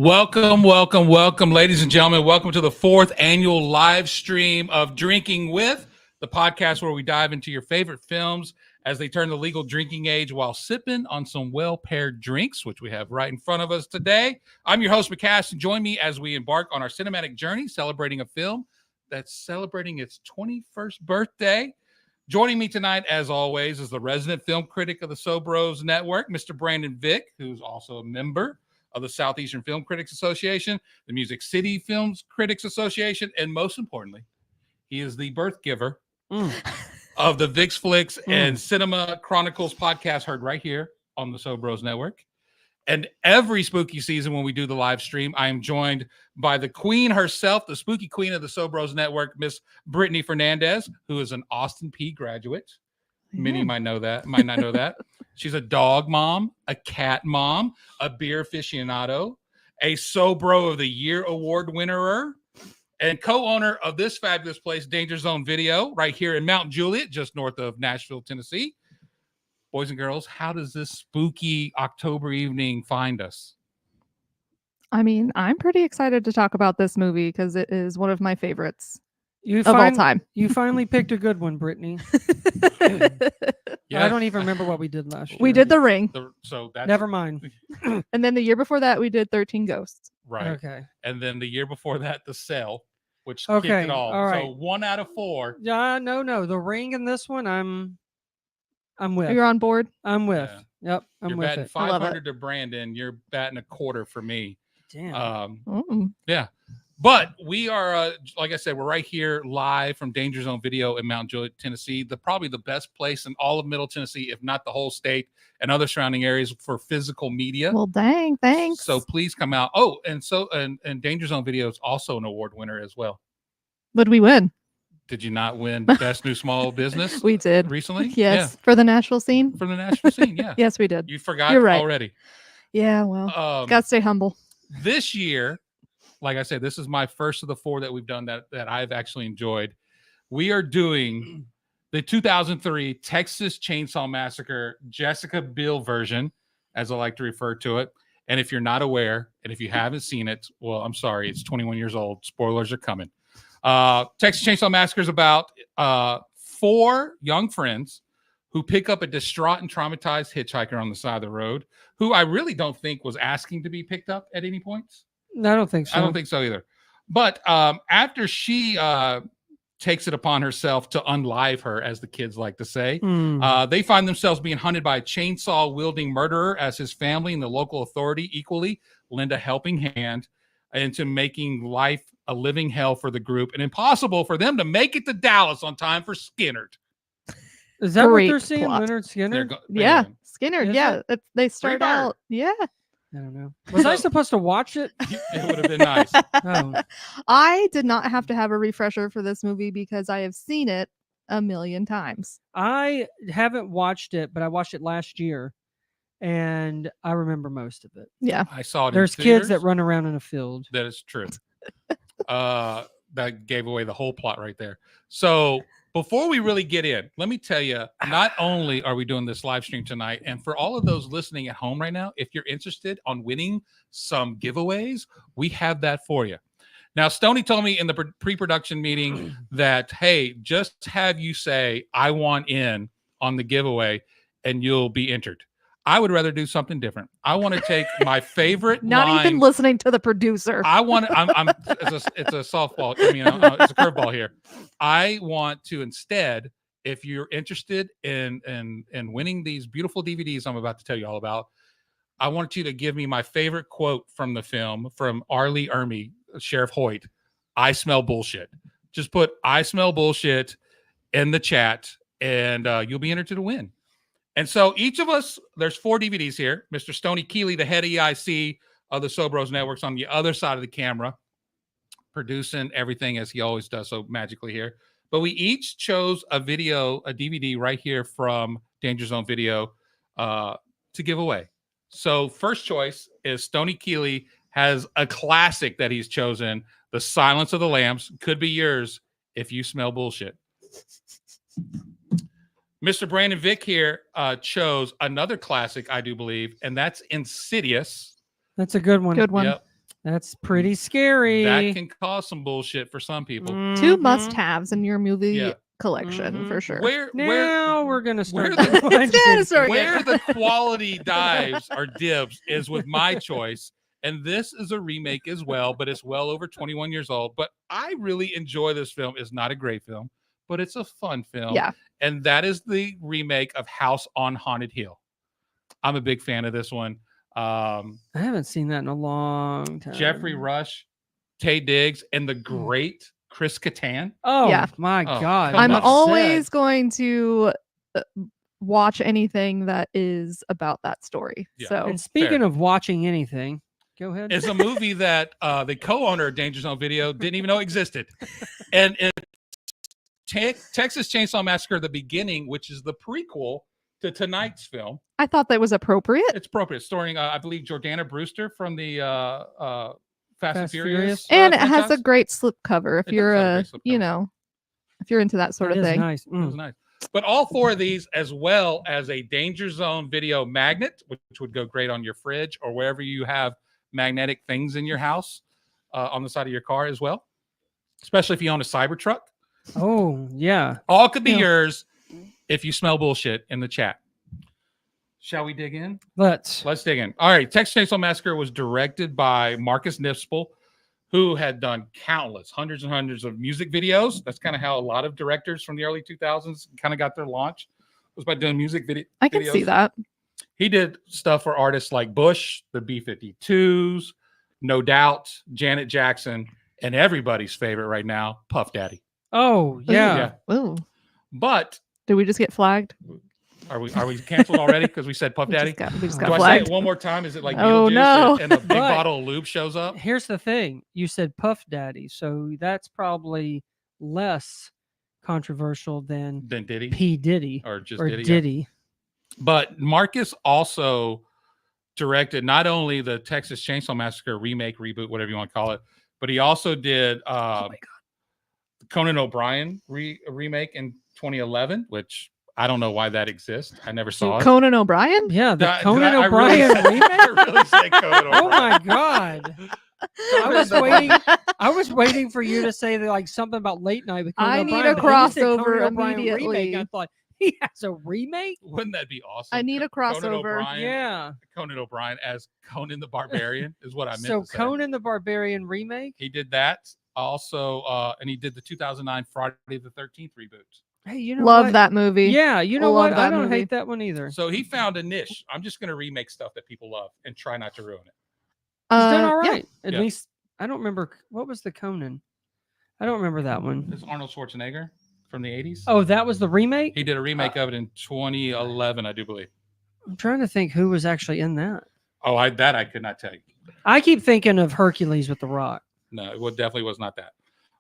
Welcome, ladies and gentlemen. Welcome to the 4th annual live stream of Drinking With, the podcast where we dive into your favorite films as they turn the legal drinking age while sipping on some well-paired drinks, which we have right in front of us today. I'm your host, McCash, and join me as we embark on our cinematic journey celebrating a film that's celebrating its 21st birthday. Joining me tonight, as always, is the resident film critic of the Sobros Network, Mr. Brandon Vick, who's also a member of the Southeastern Film Critics Association, the Music City Films Critics Association, and most importantly, he is the birth giver of the Vix Flicks and Cinema Chronicles podcast heard right here on the Sobros Network. And every spooky season when we do the live stream, I am joined by the queen herself, the spooky queen of the Sobros Network, Miss Brittany Fernandez, who is an Austin P graduate. Many might not know that. She's a dog mom, a cat mom, a beer aficionado, a Sobro of the Year award winner, and co-owner of this fabulous place, Danger Zone Video, right here in Mount Juliet, just north of Nashville, Tennessee. Boys and girls, how does this spooky October evening find us? I mean, I'm pretty excited to talk about this movie because it is one of my favorites of all time. You finally picked a good one, Brittany. I don't even remember what we did last year. We did The Ring. Never mind. And then the year before that, we did 13 Ghosts. Right. Okay. And then the year before that, The Cell, which kicked it all. Right. So 1 out of 4. Yeah, no. The Ring and this one, I'm with. You're on board? I'm with. Yeah. Yep. You're with batting it. 500 to Brandon. You're batting a quarter for me. Damn. Yeah. But we are, like I said, we're right here live from Danger Zone Video in Mount Juliet, Tennessee. Probably the best place in all of Middle Tennessee, if not the whole state and other surrounding areas for physical media. Well, dang, thanks. So please come out. Oh, and Danger Zone Video is also an award winner as well. What did we win? Did you not win Best New Small Business? We did recently. Yes, yeah. For the Nashville scene. For the Nashville scene, yeah. Yes, we did. You forgot You're right. already. Yeah, well, gotta stay humble. This year, like I said, this is my first of the 4 that we've done that I've actually enjoyed. We are doing the 2003 Texas Chainsaw Massacre Jessica Biel version, as I like to refer to it. And if you're not aware, and if you haven't seen it, well, I'm sorry, it's 21 years old. Spoilers are coming. Texas Chainsaw Massacre is about 4 young friends who pick up a distraught and traumatized hitchhiker on the side of the road, who I really don't think was asking to be picked up at any point. No, I don't think so. I don't think so either. But after she takes it upon herself to unlive her, as the kids like to say, they find themselves being hunted by a chainsaw-wielding murderer as his family and the local authority equally lend a helping hand into making life a living hell for the group and impossible for them to make it to Dallas on time for Skinner. Is that what they're seeing, Leonard Skinner? Yeah, Skinner. Yeah, they start out. Yeah. I don't know. Was I supposed to watch it? It would have been nice. Oh. I did not have to have a refresher for this movie because I have seen it a million times. I haven't watched it, but I watched it last year, and I remember most of it. Yeah. I saw it. There's kids that run around in a field. That is true. That gave away the whole plot right there. So before we really get in, let me tell you, not only are we doing this live stream tonight, and for all of those listening at home right now, if you're interested on winning some giveaways, we have that for you. Now, Stoney told me in the pre-production meeting that, hey, just have you say, I want in on the giveaway, and you'll be entered. I would rather do something different. I want to take my favorite Not line. Even listening to the producer. It's a softball. I mean, it's a curveball here. I want to instead, if you're interested in winning these beautiful DVDs I'm about to tell you all about, I want you to give me my favorite quote from the film from R. Lee Ermey, Sheriff Hoyt. I smell bullshit. Just put I smell bullshit in the chat, and you'll be entered to win. And so each of us, there's 4 DVDs here. Mr. Stoney Keeley, the head EIC of the Sobros Networks, on the other side of the camera, producing everything as he always does so magically here. But we each chose a DVD right here from Danger Zone Video to give away. So first choice is Stoney Keeley has a classic that he's chosen, The Silence of the Lambs. Could be yours if you smell bullshit. Mr. Brandon Vick here chose another classic, I do believe, and that's Insidious. That's a good one. Good one. Yep. That's pretty scary. That can cause some bullshit for some people. Two Mhm. must-haves in your movie Yeah. collection for Mhm. sure. Now we're gonna start. where the- going It's gonna to- start where getting- the quality dives or dibs is with my choice. And this is a remake as well, but it's well over 21 years old. But I really enjoy this film. It's not a great film, but it's a fun film. Yeah. And that is the remake of House on Haunted Hill. I'm a big fan of this one. I haven't seen that in a long time. Jeffrey Rush, Tay Diggs, and the great Chris Kattan. Oh Yeah. my Oh, God! come I'm on. always going to watch anything that is about that story. Yeah. So And speaking of watching anything, go ahead. It's a movie that the co-owner of Danger Zone Video didn't even know existed. And it's Texas Chainsaw Massacre, the beginning, which is the prequel to tonight's film. I thought that was appropriate. It's appropriate, starring, I believe, Jordana Brewster from the Fast and Fast Furious. Furious. And it has a franchise. great slip cover if It you're does have a a, great slip cover. if you're into that sort That of is thing. nice. It was nice. But all four of these, as well as a Danger Zone Video magnet, which would go great on your fridge or wherever you have magnetic things in your house, on the side of your car as well, especially if you own a Cybertruck. Oh yeah. All could be Yeah. yours if you smell bullshit in the chat. Shall we dig in? Let's. Let's dig in. All right. Texas Chainsaw Massacre was directed by Marcus Nispel, who had done countless, hundreds and hundreds of music videos. That's kind of how a lot of directors from the early 2000s kind of got their launch, was by doing music videos. I can see that. He did stuff for artists like Bush, the B-52s, No Doubt, Janet Jackson, and everybody's favorite right now, Puff Daddy. Oh yeah. Yeah. Ooh. But Did we just get flagged? are we canceled already because we said Puff We Daddy? just Do got I say flagged. it one more time? Is it like Oh, Beetlejuice no. and a big But- bottle of lube shows up? Here's the thing. You said Puff Daddy, so that's probably less controversial than Then Diddy P Diddy or just or Diddy? Yeah. Diddy. But Marcus also directed not only the Texas Chainsaw Massacre remake, reboot, whatever you want to call it, but he also did Conan O'Brien remake in 2011, which I don't know why that exists. I never saw it. Conan O'Brien? Yeah, the Did I- Conan did I O'Brien really say- remake. I really said Conan Oh my O'Brien. God. I was waiting. I was waiting for you to say that, like something about late night with Conan I need O'Brien, a but then you said crossover Conan O'Brien remake. immediately. I thought he has a remake. Wouldn't that be awesome? I need a Conan crossover. O'Brien, Yeah. Conan O'Brien as Conan the Barbarian is what I meant So to say. Conan the Barbarian remake. He did that also, and he did the 2009 Friday the 13th reboot. Hey, you know Love what? that movie. Yeah, you know Love what? I that don't movie. hate that one either. So he found a niche. I'm just going to remake stuff that people love and try not to ruin it. He's done all Yeah. right. At Yeah. least I don't remember what was the Conan. I don't remember that one. It's Arnold Schwarzenegger from the 80s. Oh, that was the remake. He did a remake of it in 2011, I do believe. I'm trying to think who was actually in that. Oh, I could not tell you. I keep thinking of Hercules with the Rock. No, it definitely was not that.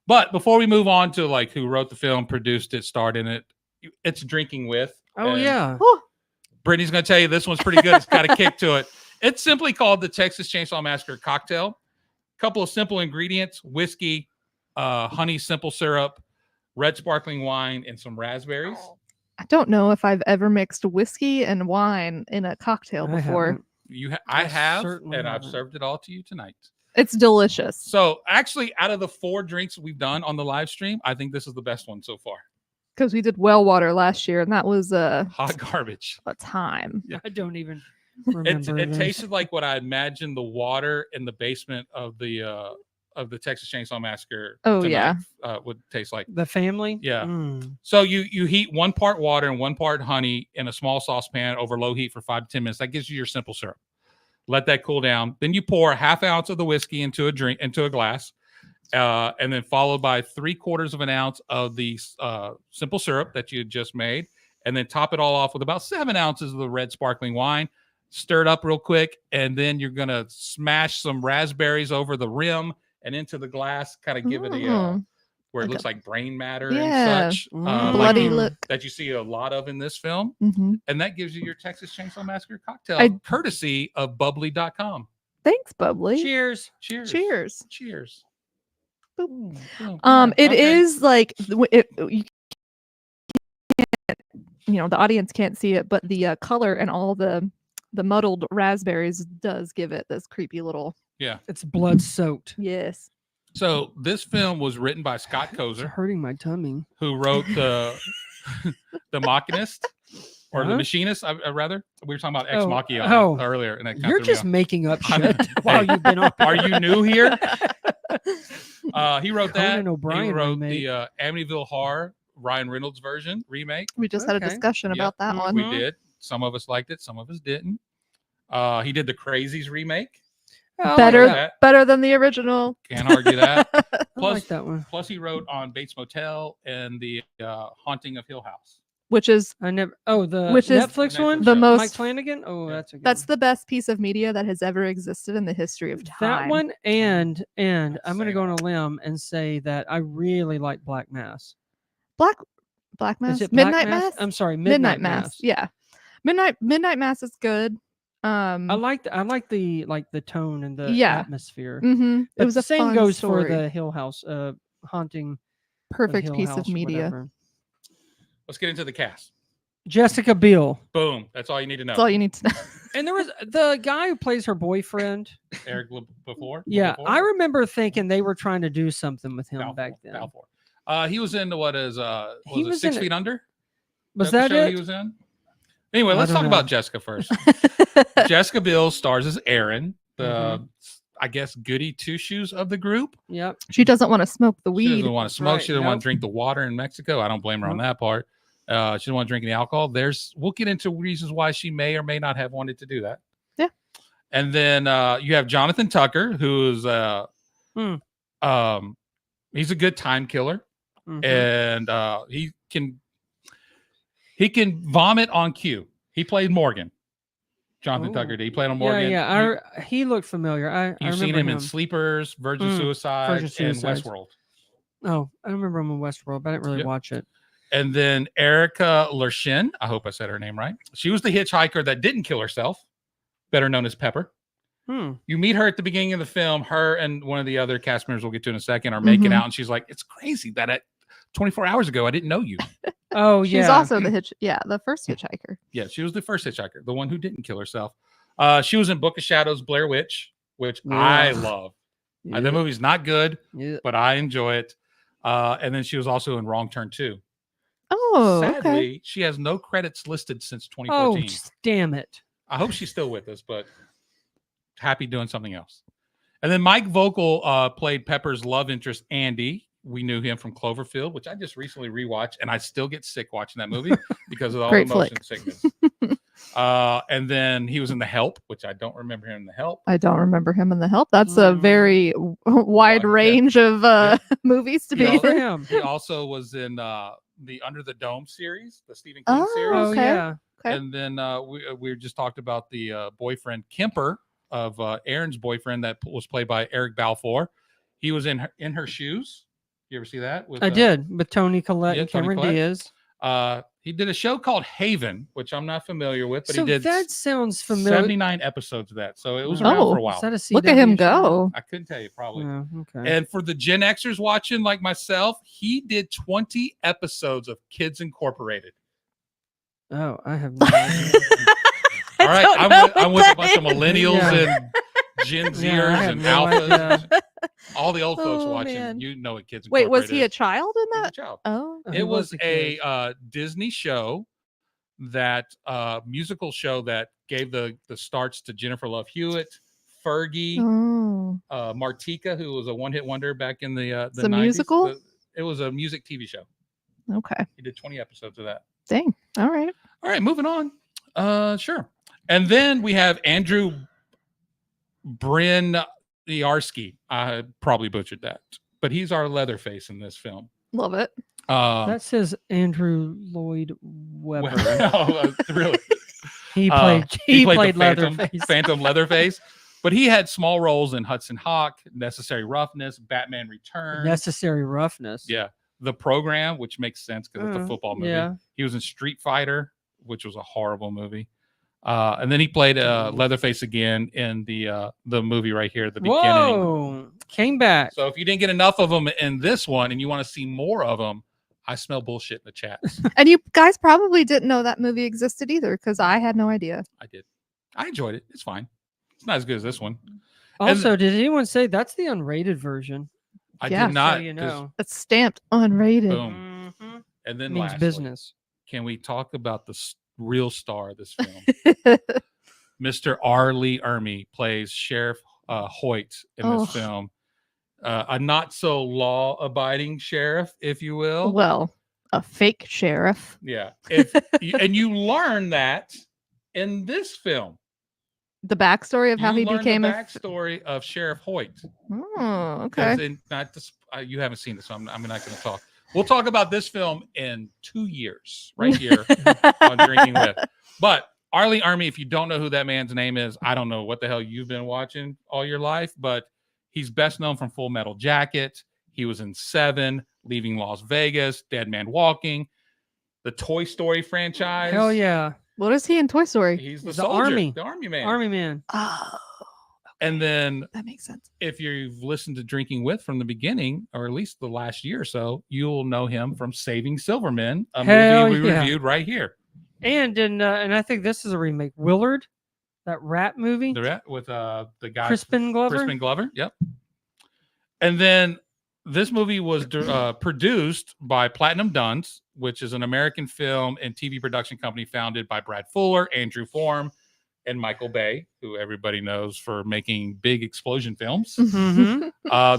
But before we move on to like who wrote the film, produced it, starred in it, it's Drinking With. Oh and yeah. Whew. Brittany's going to tell you this one's pretty good. It's got a kick to it. It's simply called the Texas Chainsaw Massacre cocktail. Couple of simple ingredients: whiskey, honey simple syrup, red sparkling wine, and some raspberries. I don't know if I've ever mixed whiskey and wine in a cocktail I before. haven't. I I have, certainly and I've haven't. served it all to you tonight. It's delicious. So actually, out of the 4 drinks we've done on the live stream, I think this is the best one so far. Because we did well water last year, and that was Hot garbage. a time. I don't even It remember. this. tasted like what I imagined the water in the basement of the Texas Chainsaw Massacre. Oh, tonight, would taste like. The family. Yeah. Mm. So you heat 1 part water and 1 part honey in a small saucepan over low heat for 5 to 10 minutes. That gives you your simple syrup. Let that cool down. Then you pour a half ounce of the whiskey into a glass, and then followed by 3/4 of an ounce of the simple syrup that you had just made, and then top it all off with about 7 ounces of the red sparkling wine. Stir it up real quick, and then you're gonna smash some raspberries over the rim and into the glass, kind of give it a where it Like looks like brain matter Yeah. and such. Mm. Bloody like look. that you see a lot of in this film. Hmm. And that gives you your Texas Chainsaw Massacre cocktail, I- courtesy of bubbly.com. Thanks, bubbly. Cheers. Cheers. Cheers. Cheers. Boop. Boom, boom. It Okay. is like the audience can't see it, but the color and all the muddled raspberries does give it this creepy little Yeah. It's blood soaked. Yes. So this film was written by Scott It's Kozer, hurting my tummy. who wrote the Machinist or the Huh? Machinist. Rather, we were talking about Ex Oh, Machina oh. earlier, and that kinda You're threw me just off. making up I'm- shit while Hey, you've been on. Are you new here? He wrote Conan that. O'Brien He wrote remake. the Amityville Horror Ryan Reynolds version remake. We just had a Okay. discussion Yep. about that one. We Mhm. did. Some of us liked it. Some of us didn't. He did the Crazies remake. I like Better, that. better than the original. Can't argue that. I Plus, like that one. plus he wrote on Bates Motel and the Haunting of Hill House. Which is I never. Oh, the Which is Netflix the one. Netflix the show. most Mike Flanagan. Oh, Yeah. that's a good that's one. the best piece of media that has ever existed in the history of time. That one, and That's I'm going to saying go on a a limb and say that I really like Black Mass. Black Mass, Is it Black Midnight Mass? I'm sorry, Midnight Midnight Mass. Yeah. Midnight Mass is good. I like the tone and the Yeah. atmosphere. Mm-hmm. It But was the a same fun goes story. for the Hill House, haunting. of Perfect Hill piece House of or media. whatever. Let's get into the cast. Jessica Biel, Boom. That's all you need to know. That's all you need to know. and there was the guy who plays her boyfriend. Eric before. Yeah, before? I remember thinking they were trying to do something with him Balfour, back then. Balfour. He was in what is He was it was 6 in Feet Under? Was the that show it? he was in? Anyway, I let's don't talk know. about Jessica first. Jessica Biel stars as Erin, the I guess goody two shoes of the group. Yep. She doesn't want to smoke the She weed. doesn't want to smoke. right. She doesn't want Nope. to drink the water in Mexico. I don't blame her on Nope. that part. She doesn't want to drink any alcohol. We'll get into reasons why she may or may not have wanted to do that. Yeah. And then you have Jonathan Tucker, who's he's a good time killer, Mhm. and he can vomit on cue. He played Morgan. Jonathan Ooh. Tucker did. He played on Morgan. Yeah. He looked familiar. I You've remember seen him in him. Sleepers, Virgin Mm, Suicide, Virgin and Suicides. Westworld. Oh, I remember him in Westworld, but I didn't really Yep. watch it. And then Erica Lershin, I hope I said her name right. She was the hitchhiker that didn't kill herself, better known as Pepper. You meet her at the beginning of the film. Her and one of the other cast members we'll get to in a second are making out, and she's like, "It's crazy that at 24 hours ago I didn't know you." Oh, She's yeah. also the first hitchhiker. Yeah, she was the first hitchhiker, the one who didn't kill herself. She was in Book of Shadows, Blair Witch, which I Yeah. love. Yeah. That movie's not good, Yeah. but I enjoy it. And then she was also in Wrong Turn 2. Oh, Sadly, okay. she has no credits listed since Oh, 2014. damn it. I hope she's still with us, but happy doing something else. And then Mike Vogel played Pepper's love interest, Andy. We knew him from Cloverfield, which I just recently rewatched, and I still get sick watching that movie because of all Great the motion flick. sickness. And then he was in The Help, which I don't remember him in The Help. I don't remember him in The Help. That's a very wide Yeah. range of movies to be Yeah. For in. him. He also was in the Under the Dome series, the Stephen King Oh, series. Oh, okay. yeah. Okay. And then we just talked about the boyfriend Kemper of Aaron's boyfriend that was played by Eric Balfour. He was in her shoes. You ever see that? With, I did with Tony Collette yeah, and Tony Cameron Collette. Diaz. He did a show called Haven, which I'm not familiar with, but So he did that sounds familiar. 79 episodes of that. So it was Oh. around for a Is while. that a Look at him CW show? go. I couldn't tell you probably. Yeah, okay. And for the Gen Xers watching like myself, he did 20 episodes of Kids Incorporated. Oh, I have no idea. All right, don't I'm know with, I'm what with a that bunch of millennials Yeah. and Gen Zers Yeah, I have and no alphas. idea. All the old folks Oh, watching, man. you know what Kids Wait, Incorporated was he a is. child in He was a that? child. Oh, He It was kid. a Disney show, that musical show that gave the starts to Jennifer Love Hewitt, Fergie, oh. Martika, who was a one-hit wonder back in the It's a 90s. musical? It was a music TV show. Okay. He did 20 episodes of that. Dang. All right. All right, moving on. Sure. And then we have Andrew Bryn-Yarski. I probably butchered that, but he's our Leatherface in this film. Love it. That says Andrew Lloyd Webber. Really? He Uh, played the Phantom, Leatherface. Phantom Leatherface, but he had small roles in Hudson Hawk, Necessary Roughness, Batman Returns. Necessary Roughness. Yeah. The Program, which makes sense because it's a football movie. Yeah. He was in Street Fighter, which was a horrible movie. And then he played Leatherface again in the movie right here at the beginning. Whoa. Came back. So if you didn't get enough of them in this one and you want to see more of them, I smell bullshit in the chat. And you guys probably didn't know that movie existed either because I had no idea. I did. I enjoyed it. It's fine. It's not as good as this one. Also, did anyone say that's the unrated version? I Yeah. did not. So you 'cause- know. It's stamped unrated. Boom. Mhm. And then Means lastly, business. can we talk about the real star of this film? Mr. R. Lee Ermey plays Sheriff Hoyt in Oh. this film. A not so law abiding sheriff, if you will. Well, a fake sheriff. Yeah. And you learn that in this film. The backstory of how You he learn became the a. backstory of Sheriff Hoyt. Oh, Because okay. you haven't seen it, so I'm not going to talk. We'll talk about this film in 2 years, right here on Drinking With. But R. Lee Ermey, if you don't know who that man's name is, I don't know what the hell you've been watching all your life, but he's best known from Full Metal Jacket. He was in Seven, Leaving Las Vegas, Dead Man Walking, the Toy Story franchise. Hell yeah. What is he in Toy Story? He's the He's the soldier, army. the army man. Army man. Oh, And then that makes sense. if you've listened to Drinking With from the beginning, or at least the last year or so, you'll know him from Saving Silverman, a Hell movie we yeah. reviewed right here. And I think this is a remake. Willard, that rat movie. With the guy Crispin Glover. Crispin Glover. Yep. And then this movie was produced by Platinum Duns, which is an American film and TV production company founded by Brad Fuller, Andrew Form, and Michael Bay, who everybody knows for making big explosion films. Mhm.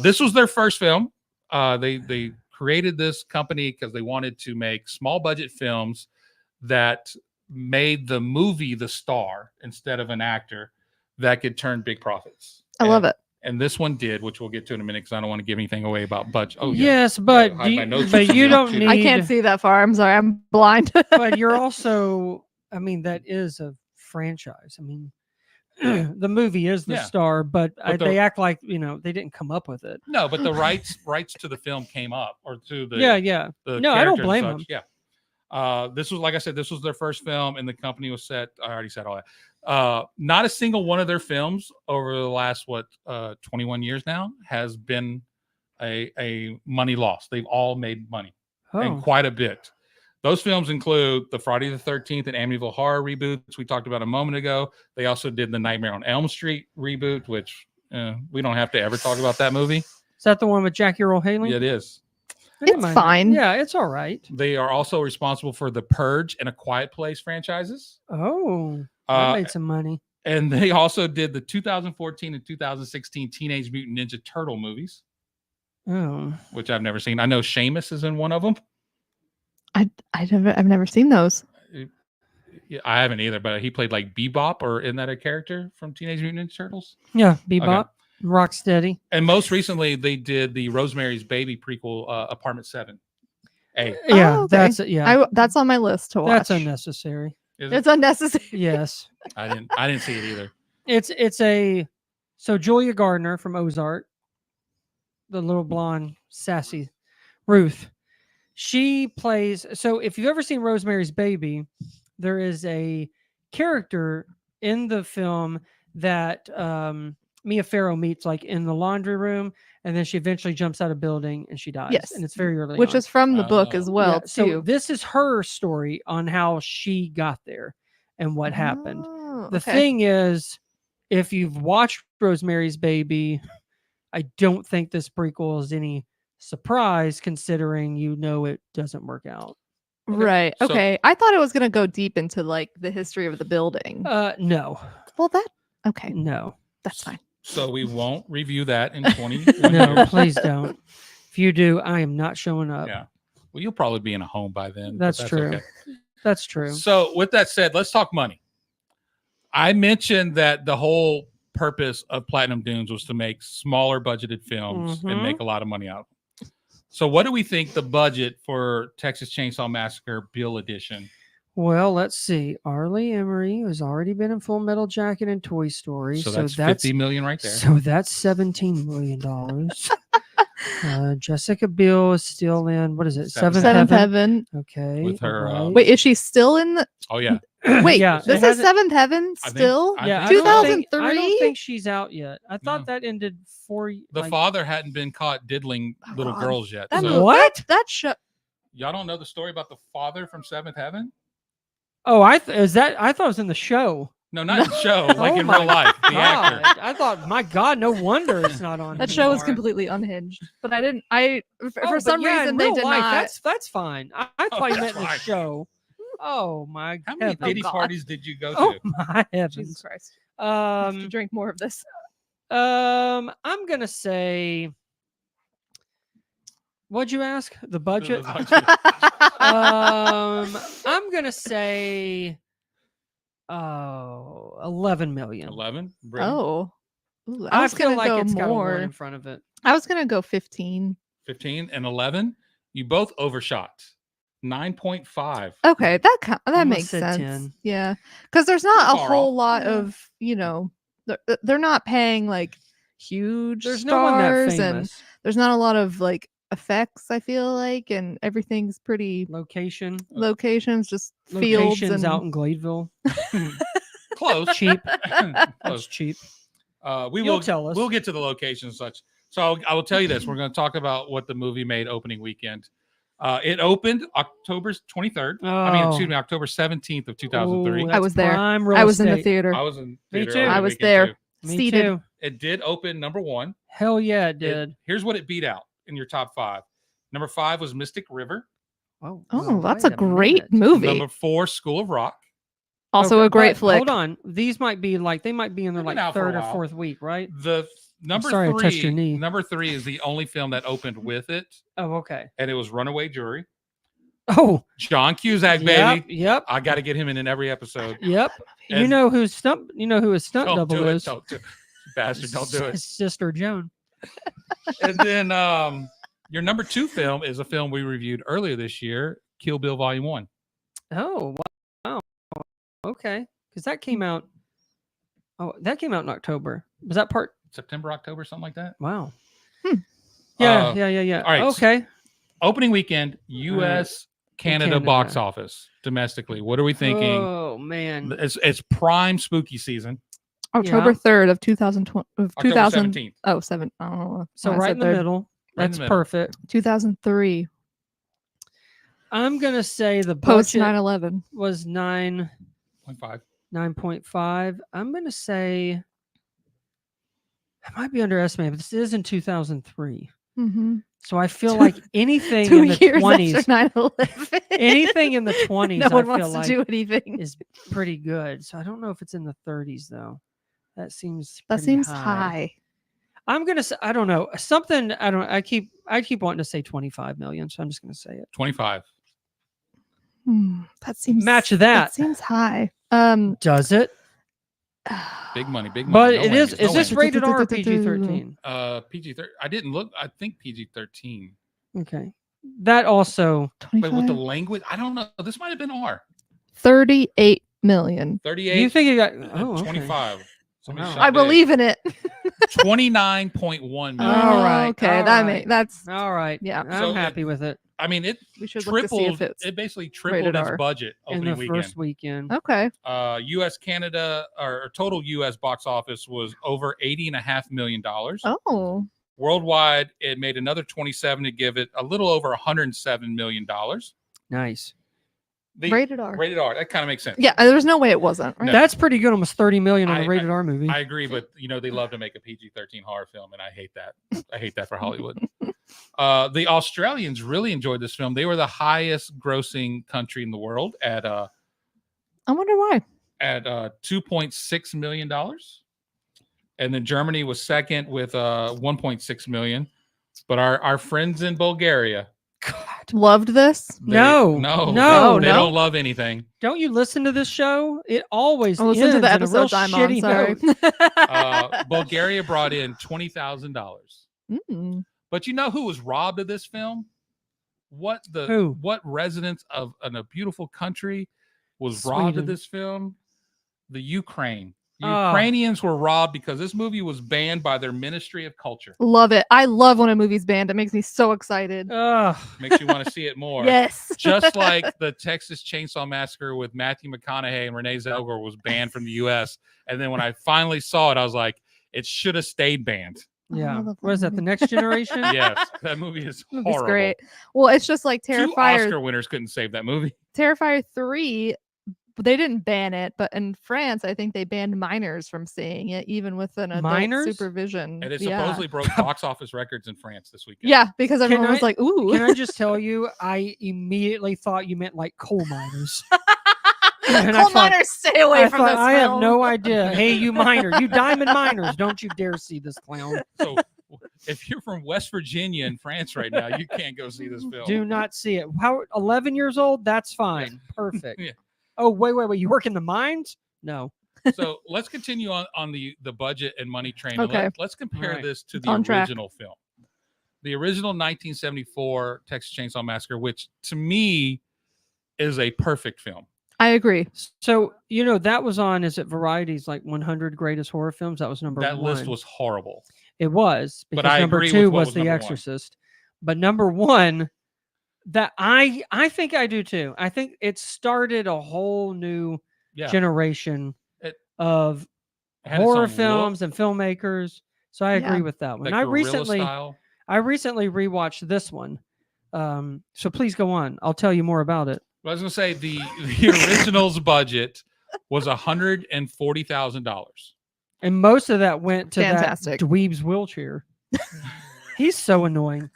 This was their first film. They created this company because they wanted to make small budget films that made the movie the star instead of an actor that could turn big profits. I love it. And this one did, which we'll get to in a minute because I don't want to give anything away about budget. Oh, yeah. Yes, but hide my notes but from you you, don't too. need. I can't see that far. I'm sorry. I'm blind. But you're also. I mean, that is a franchise. I mean, the movie is the Yeah. star, but they the- act like they didn't come up with it. No, but the rights to the film came up, or to the Yeah. the No, I don't characters and blame such. them. Yeah. This was, like I said, this was their first film, and the company was set. I already said all that. Not a single one of their films over the last 21 years now has been a money loss. They've all made money, and Oh, quite a bit. Those films include the Friday the 13th and Amityville Horror reboots we talked about a moment ago. They also did the Nightmare on Elm Street reboot, which we don't have to ever talk about that movie. is that the one with Jackie Earle Haley? Yeah, it is. I didn't It's mind it. fine. Yeah, it's all right. They are also responsible for the Purge and A Quiet Place franchises. Oh, that Uh, made some money. and they also did the 2014 and 2016 Teenage Mutant Ninja Turtle movies, Oh, which I've never seen. I know Seamus is in one of them. I've never seen those. Yeah, I haven't either, but he played like Bebop, or isn't that a character from Teenage Mutant Ninja Turtles? yeah, Bebop, Rocksteady. And most recently, they did the Rosemary's Baby prequel, Apartment 7. Hey, Yeah, Oh, okay. That's on my list to watch. that's unnecessary. is it? It's unnecessary. Yes, I didn't see it either. so Julia Gardner from Ozark, the little blonde sassy Ruth. She plays. So if you've ever seen Rosemary's Baby, there is a character in the film that Mia Farrow meets like in the laundry room, and then she eventually jumps out of a building and she dies. Yes. And it's very early Which on. is from the book as Oh. well, Yeah, so too. this is her story on how she got there and what happened. Oh, The okay. thing is, if you've watched Rosemary's Baby, I don't think this prequel is any surprise considering it doesn't work out. Right. so- Okay. I thought it was gonna go deep into like the history of the building. No, Well, okay. no, That's fine. So we won't review that in 20. no, please don't. If you do, I am not showing up. Yeah. Well, you'll probably be in a home by then. but That's true. okay. That's true. So with that said, let's talk money. I mentioned that the whole purpose of Platinum Dunes was to make smaller budgeted films and Mhm. make a lot of money out of them. So what do we think the budget for Texas Chainsaw Massacre Bill Edition? Well, let's see. Arlie Emery has already been in Full Metal Jacket and Toy Story, So that's 50 million right there. So that's $17 million. Jessica Biel is still in, what is it? Seventh Seventh Heaven. Heaven. Okay. With her, alright. Wait, is she still in the? Oh yeah. Wait, Yeah, this it is hasn't- Seventh Heaven I think- still. I Yeah, think I don't so. think- I don't 2003? think she's out yet. I thought No. that ended The father hadn't been caught diddling little Ron, girls yet. That So movie- What? That show. y'all don't know the story about the father from Seventh Heaven? Oh, I thought it was in the show. No, not in the show, like Oh in my real life. The actor. God, I thought, my God, no wonder it's not on. That show is anymore. completely unhinged. But I didn't. I Oh, for but some yeah, in reason they real did life, not. That's fine. I Oh, thought you that's meant in the fine. show. Oh my How many heavens! pity God. parties did you go to? Oh my Jesus heavens! Christ! I have to Um, drink more of this. I'm gonna say. What'd you ask? The budget? I'm gonna say. 11 million. 11. Oh, ooh, I I was feel gonna like go it's got a one more. in front of it. I was gonna go 15. 15 and 11. You both overshot. 9.5. Okay, that that Almost makes said sense. 10. Yeah, because there's not a Far whole off. lot Yeah. of they're not paying like huge There's no one that stars, and famous. there's not a lot of like effects. I feel like, and everything's pretty Location. locations, just fields Locations and out in Gladeville. Close. Cheap. That's Close. cheap. We You'll will tell us. We'll get to the location and such. So I will tell you this. We're going to talk about what the movie made opening weekend. It opened October 23rd. Oh. October 17th of 2003. Ooh, I was that's there. prime real I was in the estate. theater. I was in Me theater too. opening I was weekend, there. too. Me Seated. too. It did open number 1. Hell yeah, it did. Here's what it beat out in your top 5. Number 5 was Mystic River. Oh, Oh, no, that's wait a great minute. movie. Number 4, School of Rock. Also Okay, a great but flick. Hold on. These might be like they might be in their They've been like out for a third or while. fourth week, right? The number sorry I touched 3. your knee. Number 3 is the only film that opened with it, Oh, okay. and it was Runaway Jury. Oh, John Cusack, yep, baby. Yep. I got to get him in every episode. Yep. You And- know who his stunt Don't double do it. is? Don't do it. Bastard, don't do it. His sister Joan. And then your number 2 film is a film we reviewed earlier this year, Kill Bill Volume 1. Oh, wow. Okay. Because that came out. Oh, that came out in October. Was that part? September, October, something like that. Wow. Hmm. Yeah, Uh, yeah. all right, Okay. Opening weekend, U.S., Canada Canada. box office domestically. What are we thinking? Oh man. It's prime spooky season. October 3rd of 2020 of October 2000. 17th. Oh, 7. I don't know. So I right said in the third. middle. Right in That's the middle. perfect. 2003. I'm gonna say the Post budget 9/11. was 0.5. 9.5. I'm gonna say I might be underestimated, but this is in 2003. Mm-hmm. So I feel like anything 2 in the years 20s, after 9/11. anything in the 20s, no one I wants feel to like do anything. is pretty good. So I don't know if it's in the 30s though. That seems That pretty seems high. I'm gonna say I don't know something. I keep wanting to say 25 million, so I'm just gonna say it. 25. That seems Match that. That seems high. Does it? Big money, big money. But No it whammies, is no this whammies. rated R or PG-13? PG-13. I didn't look. I think PG-13. Okay. That also But with the 25? language, I don't know. This might have been R. 38 million. 38. you think it got oh, okay. 25. Somebody Wow. shot I big. believe in it. 29.1 million. All right, Okay, all that right. that's All right. Yeah. I'm So happy with it. I mean, it we should look to see tripled. if it's It basically tripled rated its R. budget In opening the weekend. first weekend. okay. U.S. Canada or total U.S. box office was over $80.5 million. Oh, Worldwide, it made another 27 to give it a little over $107 million. Nice. The rated R. Rated R. That kind of makes sense. Yeah, there's no way it wasn't. Right? No. That's pretty good. Almost 30 million on a I- rated R movie. I agree, but they love to make a PG-13 horror film, and I hate that. I hate that for Hollywood. The Australians really enjoyed this film. They were the highest grossing country in the world at I wonder why. $2.6 million. And then Germany was second with 1.6 million. But our friends in Bulgaria, Loved this. No, no, no, they no. don't love anything. Don't you listen to this show? It always I listened to the ends in a real episodes I'm on. shitty Sorry. note. Bulgaria brought in $20,000. Mm. But you know who was robbed of this film? Who? What residents of a beautiful country was robbed of Sweden. this film? The Ukraine. Oh. Ukrainians were robbed because this movie was banned by their Ministry of Culture. Love it. I love when a movie's banned. It makes me so excited. Ugh. Makes you want to see it more. Yes. Just like the Texas Chainsaw Massacre with Matthew McConaughey and Renee Zellweger was banned from the U.S. And then when I finally saw it, I was like, it should have stayed banned. Oh, I Yeah. love What is that? The movie. Next Generation? Yes, that movie is Movie's horrible. great. Well, it's just like Two Terrifier. Oscar winners couldn't save that movie. Terrifier 3 they didn't ban it, but in France, I think they banned minors from seeing it, even with an adult Minors? supervision. And it Yeah. supposedly broke box office records in France this weekend. Yeah, because everyone was I- like, "Ooh." Can I just tell you, I immediately thought you meant like coal miners. And I Coal thought- miners, stay away I from thought, this I have film. no idea. Hey, you miner, you diamond miners, don't you dare see this clown. So if you're from West Virginia in France right now, you can't go see this film. Do not see it. How 11 years old? That's fine. Perfect. Yeah. Oh, wait. You work in the mines? No. So let's continue on the budget and money train. And Okay. let's compare Alright. this to the On track. original film. The original 1974 Texas Chainsaw Massacre, which to me is a perfect film. I agree. So, that was on, is it Variety's like 100 greatest horror films? That was number That one. list was horrible. It was, But because I number agree 2 with what was was The number one. Exorcist. But number 1, that I think I do too. I think it started a whole new Yeah. generation It of had its horror own films and filmmakers. So I agree Yeah. with that one. That guerrilla style. I recently rewatched this one. So please go on. I'll tell you more about it. I was gonna say the original's budget was $140,000. And most of that went to Fantastic. that dweeb's wheelchair. He's so annoying.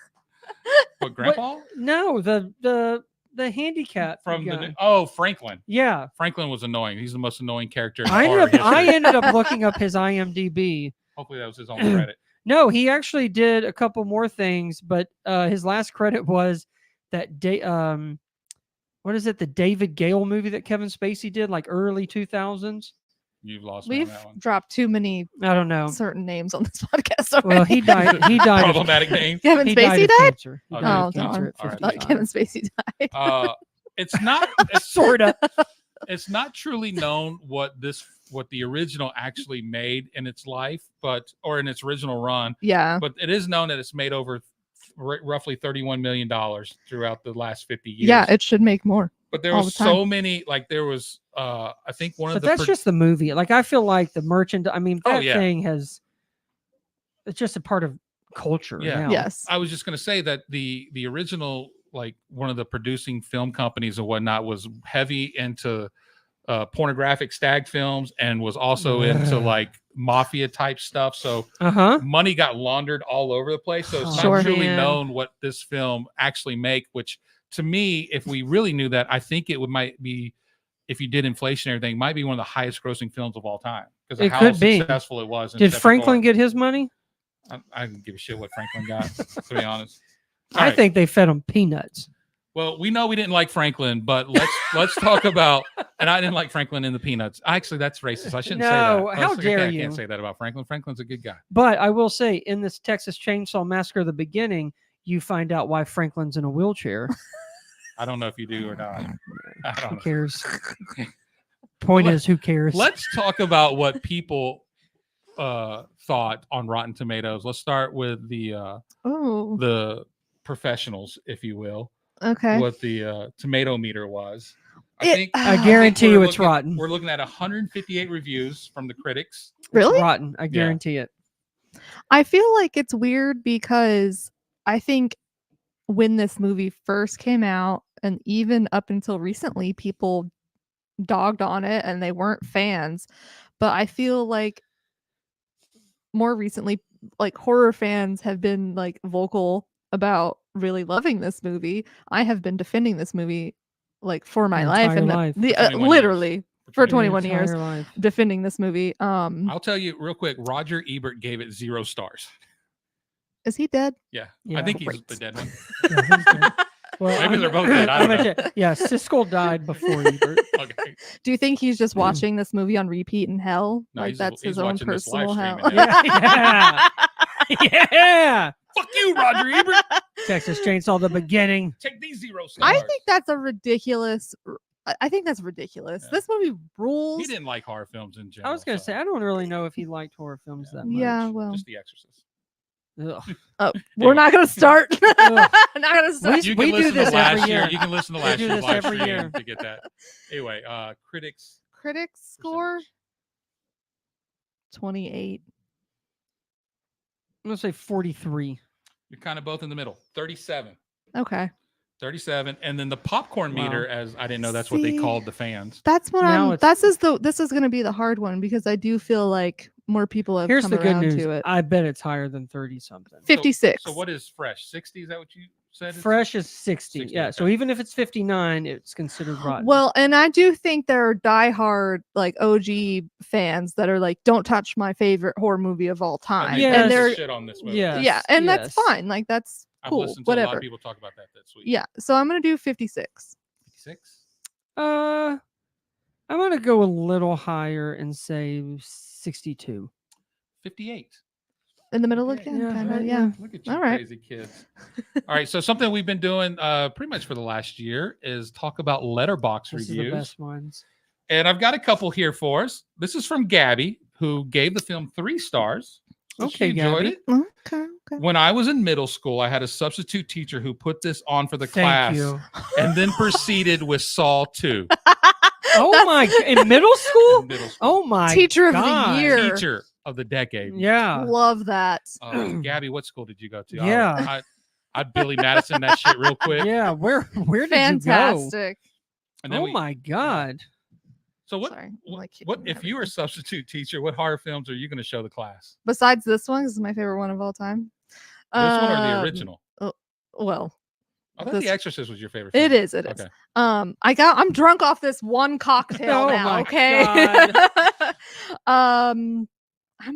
But Grandpa No, the handicap from guy. Franklin. Yeah. Franklin was annoying. He's the most annoying character in I horror ended, up, I history. ended up looking up his IMDb. Hopefully that was his own credit. No, he actually did a couple more things, but his last credit was that what is it? The David Gale movie that Kevin Spacey did, like early 2000s. You've lost me on We've that one. dropped too many I don't know. certain names on this podcast already. Well, he died. He died. Of, Problematic name. Kevin he Spacey of died? cancer. He Oh, died of oh, cancer darn. at All right. 55. Kevin Spacey died. It's not Sorta. it's not truly known what the original actually made in its life, or in its original run. Yeah. But it is known that it's made over roughly $31 million throughout the last 50 years. Yeah, it should make more. But there all was the so many, like there was, I think one of But the. that's just the movie. Like I feel like the merchant. I mean, Oh, that yeah. thing has. It's just a part of culture. Yeah. Now. Yes. I was just going to say that the original, like one of the producing film companies and whatnot, was heavy into pornographic stag films and was also into like mafia type stuff. So money got laundered all over the place. So it's Sure. not truly Man. known what this film actually make, which to me, if we really knew that, I think it might be, if you did inflation and everything, might be one of the highest grossing films of all time because of It how could be. successful it was. in Did 74. Franklin get his money? I didn't give a shit what Franklin got, to be honest. All I right. think they fed him peanuts. Well, we know we didn't like Franklin, but let's talk about. And I didn't like Franklin in the Peanuts. Actually, that's racist. I shouldn't say that. No, how dare I you. can't say that about Franklin. Franklin's a good guy. But I will say, in this Texas Chainsaw Massacre, the beginning, you find out why Franklin's in a wheelchair. I don't know if you do or not. I Who don't know. cares? Point is, who cares? Let's talk about what people thought on Rotten Tomatoes. Let's start with Oh, the professionals, if you will. okay. What the tomato meter was. I guarantee we're you it's looking- rotten. We're looking at 158 reviews from the critics. Really? It's rotten. I guarantee it. I feel like it's weird because I think when this movie first came out, and even up until recently, people dogged on it and they weren't fans. But I feel like more recently, like horror fans have been like vocal about really loving this movie. I have been defending this movie like for my Your life, entire and life. 21 years. literally for Your 21 years entire life. defending this movie. I'll tell you real quick. Roger Ebert gave it 0 stars. Is he dead? Yeah, Yeah. I think he's Great. the dead one. Yeah, he's dead. Well, Maybe I'm- they're both dead, I I'm don't gonna tell- Yeah, Siskel died before Ebert. Okay. Do you think he's just watching this movie on repeat in hell? No, like he's- that's he's his own watching this live personal stream hell. in hell. Yeah. Yeah. Fuck you, Roger Ebert. Texas Chainsaw, the beginning. Take these 0 stars. I think that's a ridiculous. I think that's ridiculous. Yeah. This movie rules. He didn't like horror films in general. I was gonna so- say I don't really know if he liked horror films that much. Yeah, well, just The Exorcist. Ugh. oh, we're not gonna start. not gonna start. You We can do listen this to last every year. year. You can listen to We last do year's this live every stream year. to get that. Anyway, critics Critics score percentage. 28. I'm gonna say 43. You're kind of both in the middle. 37. Okay. 37, and then the popcorn Wow. meter, as I didn't know that's what they See, called the fans. That's what Now I'm. it's- This is going to be the hard one because I do feel like more people have Here's come the good around news. to it. I bet it's higher than 30 something. 56. So what is fresh? 60? Is that what you said? it's- Fresh is 60. 60, Yeah. So okay. even if it's 59, it's considered rotten. Well, and I do think there are diehard like OG fans that are like, "Don't touch my favorite horror movie of all time," they Yes. and put they're shit on this movie. yeah, and that's yes. fine. Like that's I've cool. listened to a lot Whatever. of people talk about that this week. Yeah. So I'm gonna do 56. 56? I'm gonna go a little higher and say 62. 58. In the middle Okay. again, Yeah, kind of. right, Yeah. Look at you All right. crazy kids. All right, so something we've been doing pretty much for the last year is talk about letterbox This is the reviews. best ones. And I've got a couple here for us. This is from Gabby, who gave the film 3 stars. So she Okay, enjoyed Gabby. it. Okay. Okay. When I was in middle school, I had a substitute teacher who put this on for the Thank class you. and then proceeded with Saw 2. Oh my! In middle school? In middle school. Oh my! Teacher of the God. year. Teacher of the decade. Yeah. Love that. Gabby, what school did you go to? Yeah. I'd Billy Madison that shit real quick. Yeah. Where did you go? Fantastic. And then Oh my God! So what? Sorry, I'm, like, What hitting if you were a substitute teacher? What horror films are you going to show the class? Besides this one, this is my favorite one of all time. This one or the Um, original? Well, I thought this- The Exorcist was your favorite. Film. it is. It is. Okay. I'm drunk off this one cocktail Oh now. my Okay. God. I'm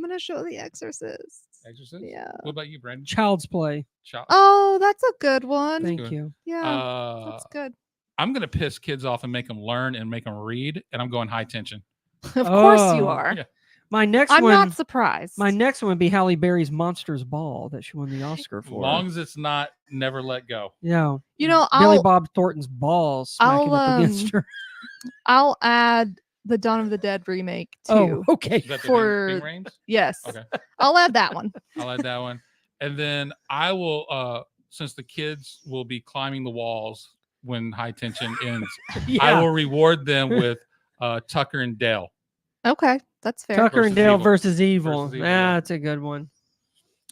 gonna show The Exorcist. Exorcist. Yeah. What about you, Brandon? Child's Play. Oh, that's a good one. Thank good. you. Yeah, that's good. I'm going to piss kids off and make them learn and make them read, and I'm going High Tension. Of course you Oh, are. yeah. My next I'm one. not surprised. My next one would be Halle Berry's Monsters Ball that she won the Oscar As for. long as it's not Never Let Go. Yeah. You know, Billy I'll Bob Thornton's balls smacking I'll, up against her. I'll add the Dawn of the Dead remake too. Oh, okay. Is that the For- Ving Rhames? Yes. Okay. I'll add that one. I'll add that one. And then I will, since the kids will be climbing the walls when High Tension ends, I will reward them with Tucker and Dale. Okay, that's fair. Tucker and versus Dale Evil. versus Evil. Versus Evil, yeah. That's a good one.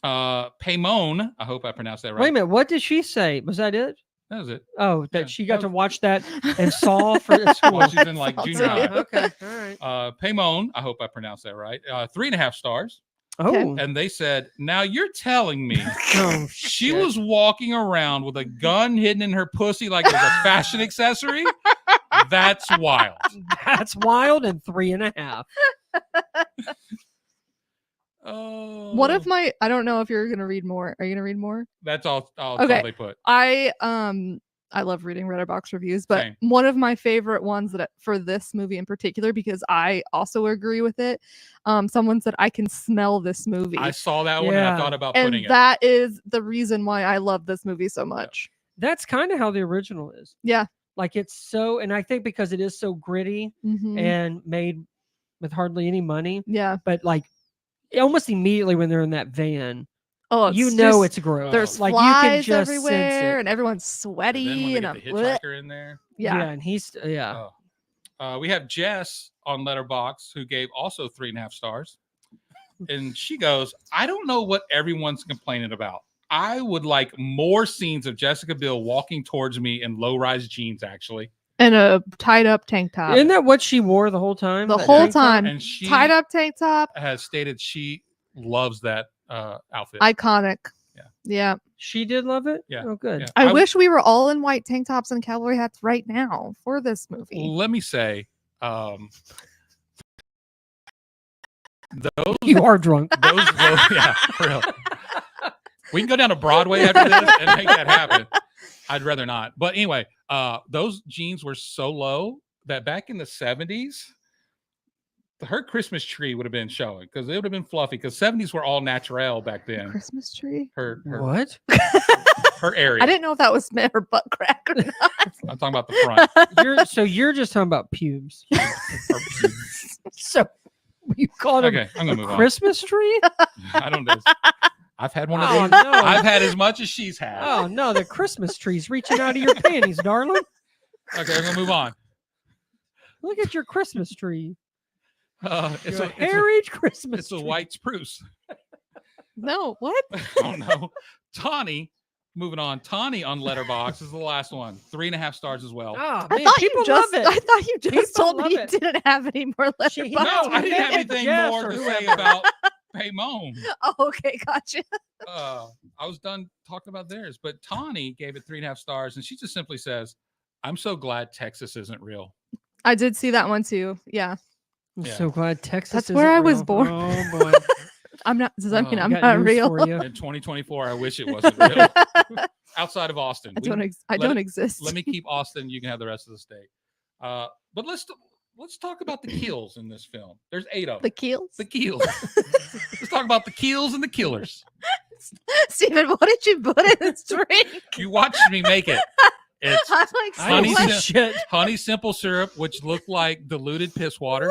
Paymon, I hope I pronounced that right. Wait a minute. What did she say? Was that it? That was it. Oh, that Yeah, she got that to was- watch that and saw for at school. Well, she's in like That's junior all high. too. Okay. All right. Paymon, I hope I pronounced that right. 3.5 stars. Oh. And they said, now you're telling me Oh, she shit. was walking around with a gun hidden in her pussy like it was a fashion accessory? That's wild. That's wild and 3.5. Oh, One of my I don't know if you're gonna read more. Are you gonna read more? that's all Okay. they put. I love reading Letterboxd reviews, but Same. one of my favorite ones that for this movie in particular, because I also agree with it. Someone said I can smell this movie, I saw that one and I Yeah. thought about and putting it. that is the reason why I love this movie so much. That's kind of how the original is. Yeah. Like it's so, and I think because it is so gritty Mhm. and made with hardly any money, Yeah. but like almost immediately when they're in that van, Oh, you it's know just- it's gross. there's like you can flies just sense everywhere, it. and everyone's And sweaty, then when they and get the bleh. hitchhiker in there. Yeah, yeah. and he's yeah. We have Jess on Letterboxd who gave also 3.5 stars. And she goes, I don't know what everyone's complaining about. I would like more scenes of Jessica Biel walking towards me in low-rise jeans, actually. And a tied up tank top. Isn't that what she wore the whole time? The that whole tank top? time. And she Tied up tank top. has stated she loves that outfit. Iconic. Yeah. Yeah. She did love it. Yeah, Oh, good. yeah. I wish we were all in white tank tops and cowboy hats right now for this movie. Let me say, those You are drunk. yeah, for real. We can go down to Broadway after this and make that happen. I'd rather not. But anyway, those jeans were so low that back in the 70s, her Christmas tree would have been showing because it would have been fluffy because 70s were all natural back then. Christmas tree. Her What? her area. I didn't know if that was meant her butt crack or not. I'm talking about the front. You're just talking about pubes. Her pubes. So you called it Okay, I'm a gonna move on. Christmas tree? I don't know. I've had one of Oh these. no! I've had as much as she's had. Oh no! The Christmas tree's reaching out of your panties, darling. Okay, I'm gonna move on. Look at your Christmas tree. It's Your a heritage Christmas it's a tree. white spruce. No, what? Oh no, Tawny Moving on. Tawny on Letterboxd is the last one. 3.5 stars as well. Oh I man, thought people you just love I it. thot you just People told me love you it. didn't have any more He letterbox. has No, to I didn't have get anything Jess more or to say whoever. about Paymon. Oh, okay, gotcha. I was done talking about theirs, but Tawny gave it 3.5 stars, and she just simply says, "I'm so glad Texas isn't real." I did see that one too. Yeah. I'm Yeah. so glad Texas. That's where isn't I was real. born. Oh boy, I'm not. Does that mean Oh. I'm got not news real? for you. In 2024, I wish it wasn't real. Outside of Austin, I don't. I let don't it- exist. Let me keep Austin. You can have the rest of the state. But let's talk about the kills in this film. There's 8 of them. The keels. The kills. Let's talk about the kills and the killers. Steven, what did you put in this drink? You watched me make it. It's I'm like, I Honey don't so see Sim- shit. honey simple syrup, which looked like diluted piss water.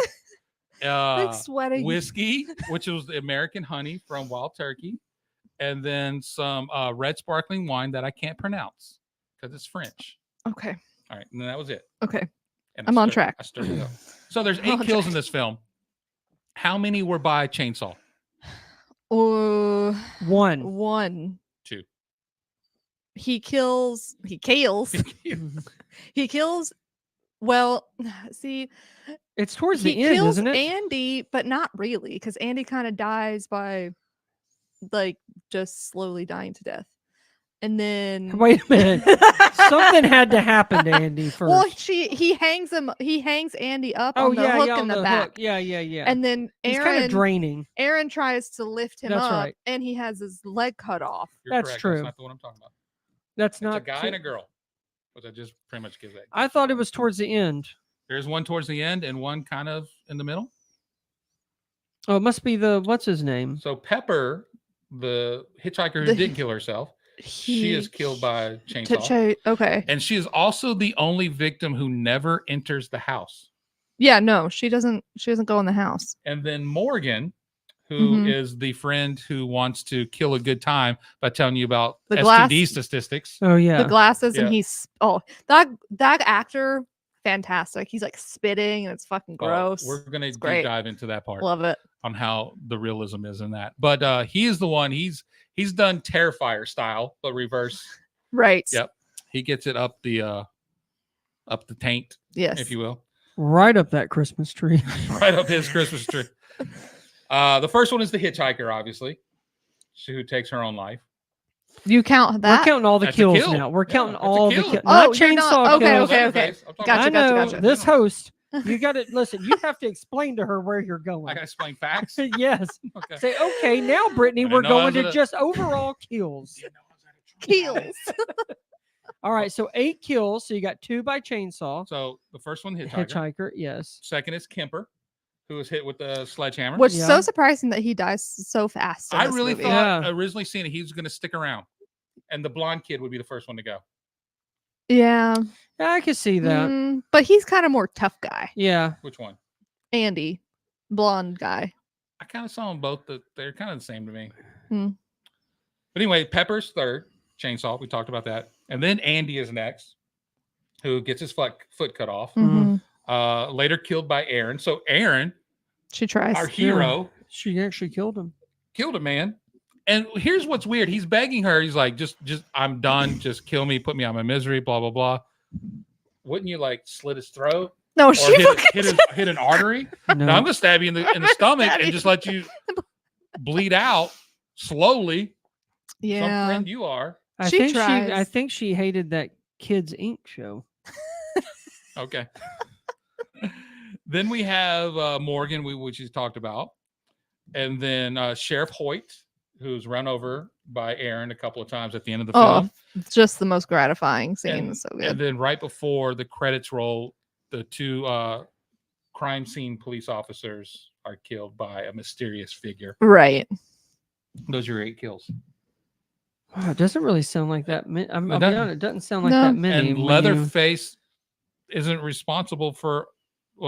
like sweating. Whiskey, which was the American honey from Wild Turkey, and then some red sparkling wine that I can't pronounce because it's French. Okay. All right, and then that was it. Okay. And I'm on stirred- track. I stirred it up. So there's I'm 8 on kills track. in this film. How many were by chainsaw? Oh, One. 1. 2. He kills. He kills. He kills. Well, see, It's towards he the end, kills isn't it? Andy, but not really, because Andy kind of dies by, like, just slowly dying to death, and then Wait a minute. Something had to happen to Andy first. Well, he hangs him. He hangs Andy up oh on the yeah, hook yeah, in on the, the back, hook. Yeah. and then He's kind of Aaron draining. Aaron tries to lift him That's up, right. and he has his leg cut off. You're That's correct. true. That's not the one I'm talking about. That's It's not a guy too- and a girl, which I just pretty much give that. I thought it was towards the end. There's one towards the end and one kind of in the middle. Oh, it must be the what's his name? So Pepper, the hitchhiker who The- didn't kill herself, she is killed by chainsaw. Okay. And she is also the only victim who never enters the house. Yeah. No, she doesn't. She doesn't go in the house. And then Morgan, who is Mhm. the friend who wants to kill a good time by telling you about The STD glass- statistics. Oh yeah. The glasses, Yeah. and he's that actor, fantastic. He's like spitting, and it's fucking gross. We're going to It's deep great. dive into that part Love it. on how the realism is in that. But he is the one. He's done Terrifier style, but reverse. Right. Yep. He gets it up the taint, Yes. if you will. Right up that Christmas tree. Right up his Christmas tree. The first one is the hitchhiker, obviously, who takes her own life. You count that? We're counting all the That's a kills kill. now. We're Yeah, counting that's a all the kill. kills. Oh, Not you're not- chainsaw okay, kills. okay. Leatherface. I'm talking Gotcha, I about- know gotcha. this host. You got to listen. You have to explain to her where you're I going. got to explain facts. Yes. Okay. Say, okay, now Brittany, I didn't we're know I going was to in a- just overall kills. Kills. All right, so 8 kills. So you got 2 by chainsaw. So the first one, the hitchhiker. Hitchhiker, yes. Second is Kemper, who was hit with the sledgehammer. Which is Yeah. so surprising that he dies so fast. in I this really movie. thought Yeah. originally seeing it, he was going to stick around, and the blonde kid would be the first one to go. Yeah. Yeah, I can see that. But he's kind of more tough guy. Yeah. Which one? Andy, blonde guy. I kind of saw them both. They're kind of the same to me. Hmm. But anyway, Pepper's third, chainsaw. We talked about that. And then Andy is next, who gets his foot cut off. Mhm. Later killed by Aaron. So Aaron, She tries. our hero, She actually killed him. killed a man. And here's what's weird. He's begging her. He's like, just I'm done. Just kill me. Put me out of my misery. Blah, blah, blah. Wouldn't you like slit his throat No, or she hit an artery? No. No, I'm going to stab you in the I'm gonna stomach stab and you. just let you bleed out slowly. Some yeah. friend you are. I She think tries. I think she hated that Kids Inc. show. Okay. Then we have Morgan, which you talked about. And then Sheriff Hoyt, who's run over by Aaron a couple of times at the end of the Oh, film. it's just the most gratifying scene. And, It's so and good. then right before the credits roll, the 2 crime scene police officers are killed by a mysterious figure. Right. Those are your 8 kills. Wow, it doesn't really sound like that. I'll be doesn't. honest, it doesn't sound like No. that many. And when Leatherface isn't responsible for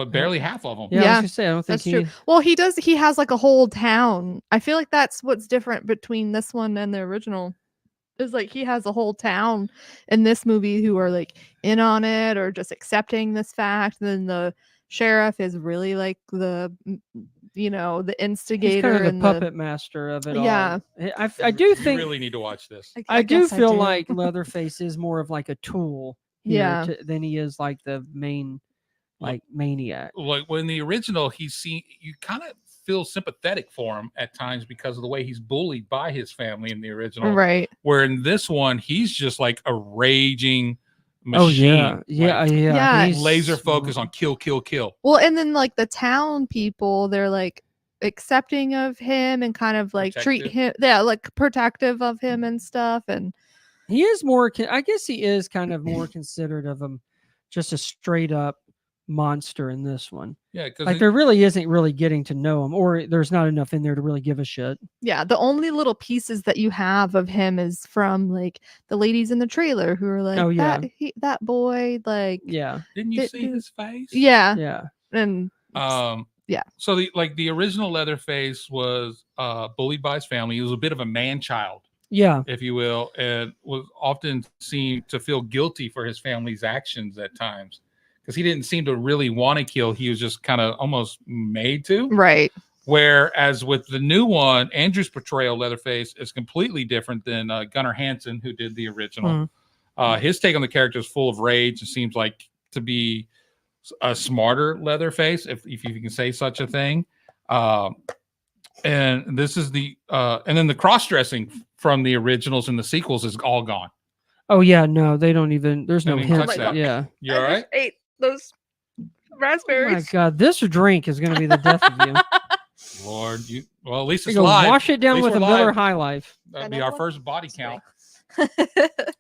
barely half of them. Yeah, I was Yeah, gonna say I don't think That's true. Well, he has like a whole town. I feel like that's what's different between this one and the original. Is like he has a whole town in this movie who are like in on it or just accepting this fact. Then the sheriff is really like the the He's instigator kind of the and puppet master of it Yeah. all. I do You think really need to watch this. I do guess feel do. like Leatherface is more of like a tool here Yeah. than he is like the main like maniac. Like when the original, you kind of feel sympathetic for him at times because of the way he's bullied by his family in the original. Right. Where in this one, he's just like a raging machine. Oh yeah, yeah, like, Yeah. He's laser focus on kill, kill, kill. Well, and then like the town people, they're like accepting of him and kind of like treat Protective. him, like protective of him and stuff. And He is more. I guess he is kind of more considerate of him, just a straight up monster in this one. Yeah, because Like there really isn't really getting to know him, or there's not enough in there to really give a shit. yeah, the only little pieces that you have of him is from like the ladies in the trailer who are like, Oh, yeah. that boy, like, Yeah, didn't you Did- see did- his face? yeah, yeah. and yeah. So the original Leatherface was bullied by his family. He was a bit of a man child, Yeah, if you will, and was often seen to feel guilty for his family's actions at times because he didn't seem to really want to kill. He was just kind of almost made to. right, Whereas with the new one, Andrew's portrayal, Leatherface, is completely different than Gunnar Hansen, who did the original. His take on the character is full of rage and seems like to be a smarter Leatherface, if you can say such a thing. And this is and then the cross-dressing from the originals and the sequels is all gone. Oh yeah, no, they don't even. There's no Don't even hint. touch that. Yeah. You all right? ate those Oh my raspberries. god, this drink is going to be the death of you. Lord, well, at least You it's go live. wash it down At least with a we're Miller live. High Life. That'd be our first body count.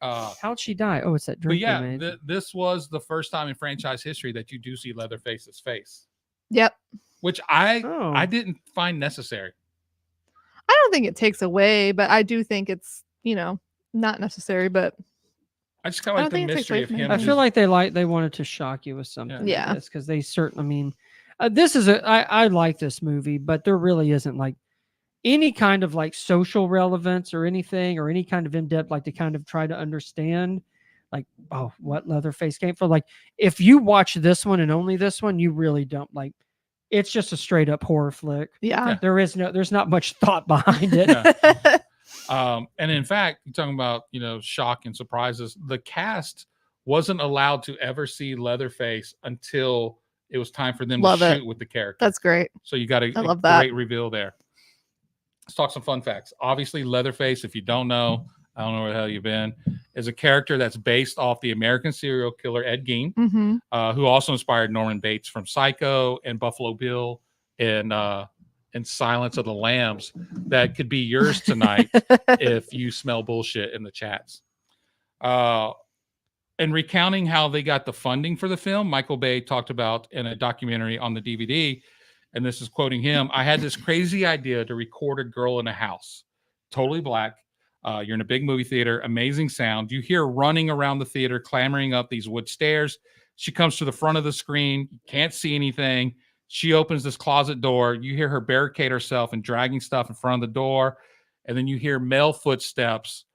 How'd she die? Oh, it's that But drink. yeah, they made. this was the first time in franchise history that you do see Leatherface's face, Yep. which I Oh. didn't find necessary. I don't think it takes away, but I do think it's, not necessary, but I just kind I of like don't the think it takes mystery away of from him. I anything. feel like they wanted to shock you with something. Yeah. because they certainly. I mean, this is I like this movie, but there really isn't like any kind of like social relevance or anything or any kind of in depth like to kind of try to understand like what Leatherface came from. Like if you watch this one and only this one, you really don't like. It's just a straight up horror flick. yeah. There's not much thought behind it. Yeah. And in fact, you're talking about, shock and surprises. The cast wasn't allowed to ever see Leatherface until it was time for them Love to it. shoot with the character. That's great. So you got I a love that. great reveal there. Let's talk some fun facts. Obviously, Leatherface, if you don't know, I don't know where the hell you've been, is a character that's based off the American serial killer Ed Gein, Mm-hmm. who also inspired Norman Bates from Psycho and Buffalo Bill and Silence of the Lambs. That could be yours tonight if you smell bullshit in the chats. And recounting how they got the funding for the film, Michael Bay talked about in a documentary on the DVD, and this is quoting him, "I had this crazy idea to record a girl in a house, totally black. You're in a big movie theater, amazing sound. You hear running around the theater, clambering up these wood stairs. She comes to the front of the screen, you can't see anything. She opens this closet door. You hear her barricade herself and dragging stuff in front of the door. And then you hear male footsteps.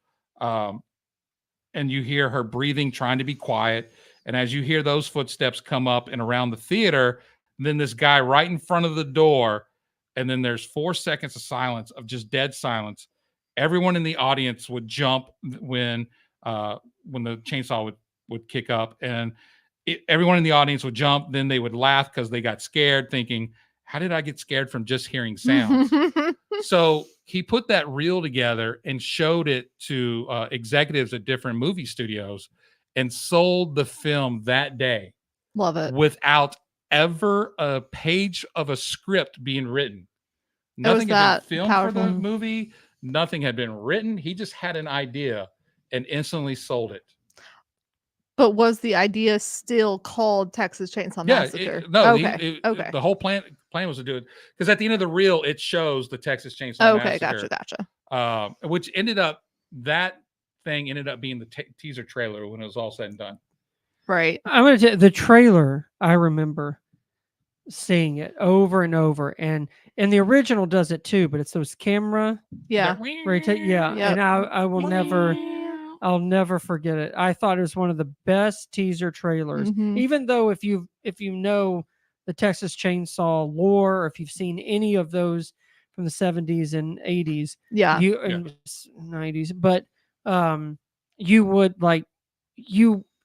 And you hear her breathing, trying to be quiet. And as you hear those footsteps come up and around the theater, then this guy right in front of the door. And then there's 4 seconds of silence, of just dead silence. Everyone in the audience would jump when the chainsaw would kick up. And everyone in the audience would jump. Then they would laugh because they got scared, thinking, how did I get scared from just hearing sounds? So he put that reel together and showed it to executives at different movie studios and sold the film that day. Love it. Without ever a page of a script being written. was Nothing had that been filmed for the powerful. movie. Nothing had been written. He just had an idea and instantly sold it. But was the idea still called Texas Chainsaw Massacre? Okay. Okay. The whole plan was to do it because at the end of the reel, it shows the Texas Chainsaw Okay. Massacre. Gotcha. Which that thing ended up being the teaser trailer when it was all said and done. Right. I'm going to tell you, the trailer, I remember seeing it over and over. And the original does it too, but it's those camera. Yeah. Where you take, yeah. Yep. And I will never, I'll never forget it. I thought it was one of the best teaser trailers. Mhm. Even though if you know the Texas Chainsaw lore, or if you've seen any of those from the 70s and 80s, Yeah. you and 90s, but you would like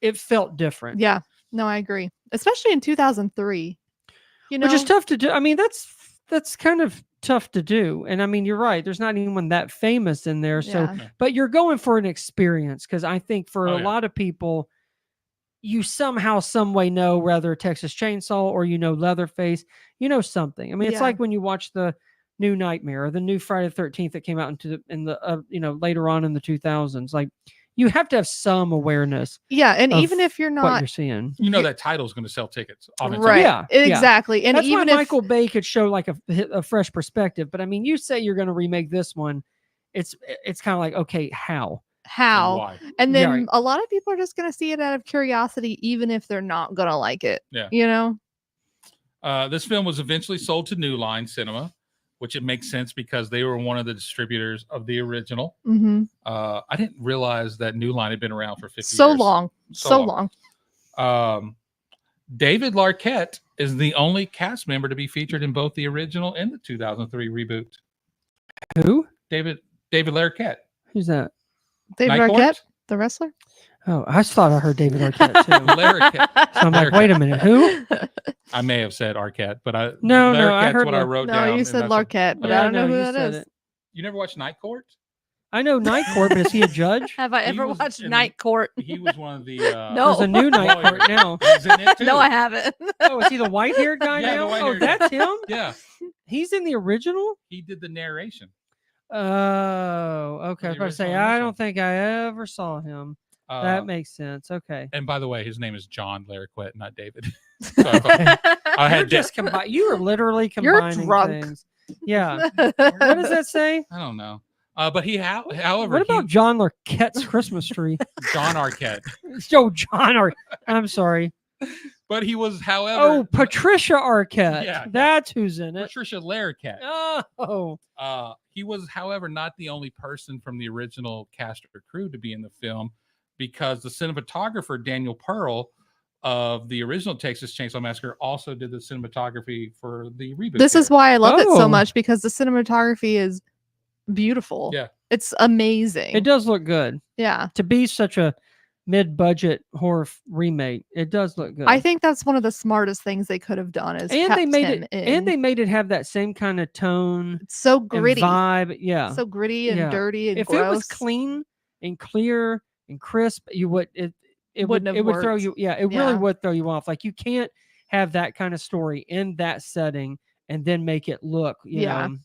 it felt different. Yeah. No, I agree. Especially in 2003. You know, Which is tough to do. I mean, that's kind of tough to do. And I mean, you're right. There's not anyone that famous in there. So, Yeah. but you're going for an experience, because I think for Oh, a yeah. lot of people, you somehow, some way know whether Texas Chainsaw or Leatherface, something. I mean, it's Yeah. like when you watch the new Nightmare or the new Friday the 13th that came out later on in the 2000s. Like, you have to have some awareness Yeah, and of even if you're what not you're seeing. You know that title's going to sell tickets. On its own. right, Yeah, exactly. And That's even why if Michael Bay could show like a fresh perspective. But I mean, you say you're going to remake this one, it's kind of like, okay, how? And how, why? and Yeah, then right. a lot of people are just going to see it out of curiosity, even if they're not going to like it. Yeah. You know? This film was eventually sold to New Line Cinema, which it makes sense because they were one of the distributors of the original. Mm-hmm. I didn't realize that New Line had been around for 50 So years. long. So long. David Larquette is the only cast member to be featured in both the original and the 2003 reboot. Who? David Larquette. Who's that? David Night Arquette, Court? the wrestler? Oh, I just thought I heard David Arquette too. Larquette. So I'm like, wait a minute, who? I may have said Arquette, but No, I Larquette's heard what I wrote down. No, you and said that's what- Larquette, but Yeah, I don't know who you that said is. it. You never watched Night Court? I know Night Court, but is he a judge? Have I He ever was watched in the- Night Court? He was one of the No. There's a new Night lawyers. Court now. He's in it too. No, I haven't. Oh, is he the white-haired guy Yeah, the now? Oh, white-haired guy. that's him? Yeah, He's in the original? he did the narration. Oh, okay. I was The about to say, original I initial. don't think I ever saw him. That makes sense. Okay. And by the way, his name is John Larquette, not David. So I thought- I You're had just you are literally You're combining drunk. things. Yeah. What does that say? I don't know. But however, What about John Larquette's Christmas tree? John Arquette? Oh, I'm sorry. But he was, however, Oh, Patricia Arquette. Yeah. That's who's in it. Patricia Larquette. Oh. He was, however, not the only person from the original cast or crew to be in the film, because the cinematographer Daniel Pearl of the original Texas Chainsaw Massacre also did the cinematography for the reboot. This is here. why I love it Oh. so much, because the cinematography is beautiful. Yeah. It's amazing. It does look good. Yeah. To be such a mid-budget horror remake, it does look good. I think that's one of the smartest things they could have done is and kept they made him it in. and they made it have that same kind of tone It's so and gritty. vibe. Yeah. So gritty and Yeah. dirty and If gross. it was clean and clear and crisp, you would it Wouldn't have would throw worked. you. Yeah, it Yeah. really would throw you off. Like, you can't have that kind of story in that setting and then make it look, you Yeah. know,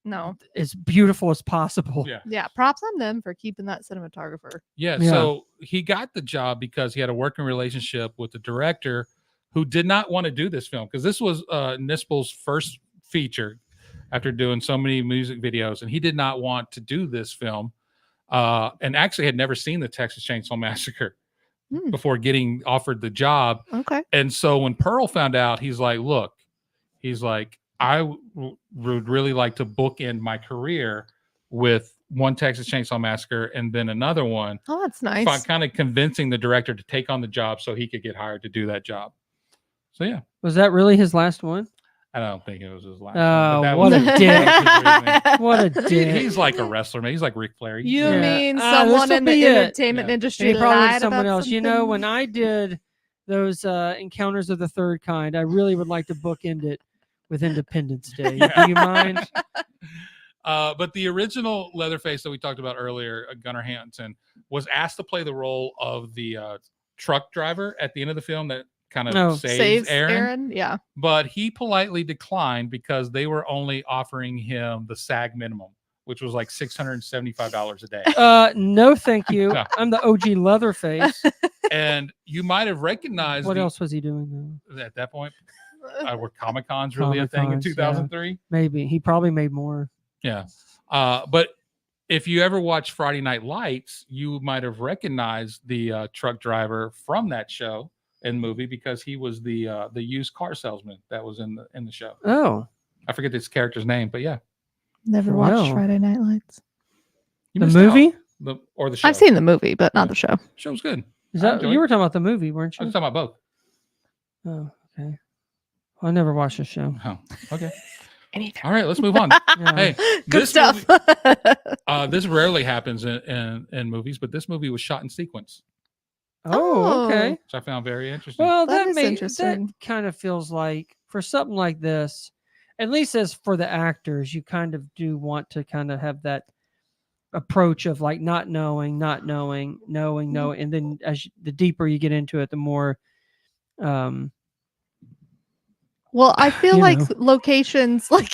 No. as beautiful as possible. Yeah. Yeah. Props on them for keeping that cinematographer. Yeah, Yeah. so he got the job because he had a working relationship with the director who did not want to do this film, because this was Nispel's first feature after doing so many music videos, and he did not want to do this film, and actually had never seen the Texas Chainsaw Massacre Hmm. before getting offered the job. Okay. And so when Pearl found out, he's like, look, I would really like to bookend my career with one Texas Chainsaw Massacre and then another one. Oh, that's nice. Kind of convincing the director to take on the job so he could get hired to do that job. So yeah, Was that really his last one? I don't think it was his last. Oh, one, but that what was a his- dick. that was his reasoning. What a dick. He's like a wrestler, man. He's like Ric Flair. You Yeah. mean This'll someone in the be it. entertainment Yeah. industry And he probably lied went someone about else. You know, something? when I did those encounters of the third kind, I really would like to bookend it with Independence Day. Yeah. Do you mind? But the original Leatherface that we talked about earlier, Gunnar Hansen, was asked to play the role of the truck driver at the end of the film that kind of Oh. saves Aaron. Yeah. But he politely declined because they were only offering him the SAG minimum, which was like $675 a day. No, thank you. No. I'm the OG Leatherface. And you might have recognized What else was he doing though? at that point. Were Comic Cons really a thing in Comic-Cons, yeah. 2003? Maybe he probably made more. Yeah. But if you ever watch Friday Night Lights, you might have recognized the truck driver from that show and movie, because he was the used car salesman that was in the show. Oh, I forget this character's name, but yeah. Never watched Wow. Friday Night Lights. You the missed out. movie? Or the show. I've seen the movie, but not Yeah. the show. Show was good. Is I that enjoyed you it. were talking about the movie, weren't I you? was talking about both. Oh, okay. I never watched the show. Oh, okay. Anything. All right, let's move on. Yeah. Hey, Good this stuff. movie- this rarely happens in movies, but this movie was shot in sequence, Oh, okay. which I found very interesting. Well, That that is that interesting. kind of feels like for something like this, at least as for the actors, you kind of do want to kind of have that approach of like not knowing, knowing, and then the deeper you get into it, the more Well, I feel You like know. locations like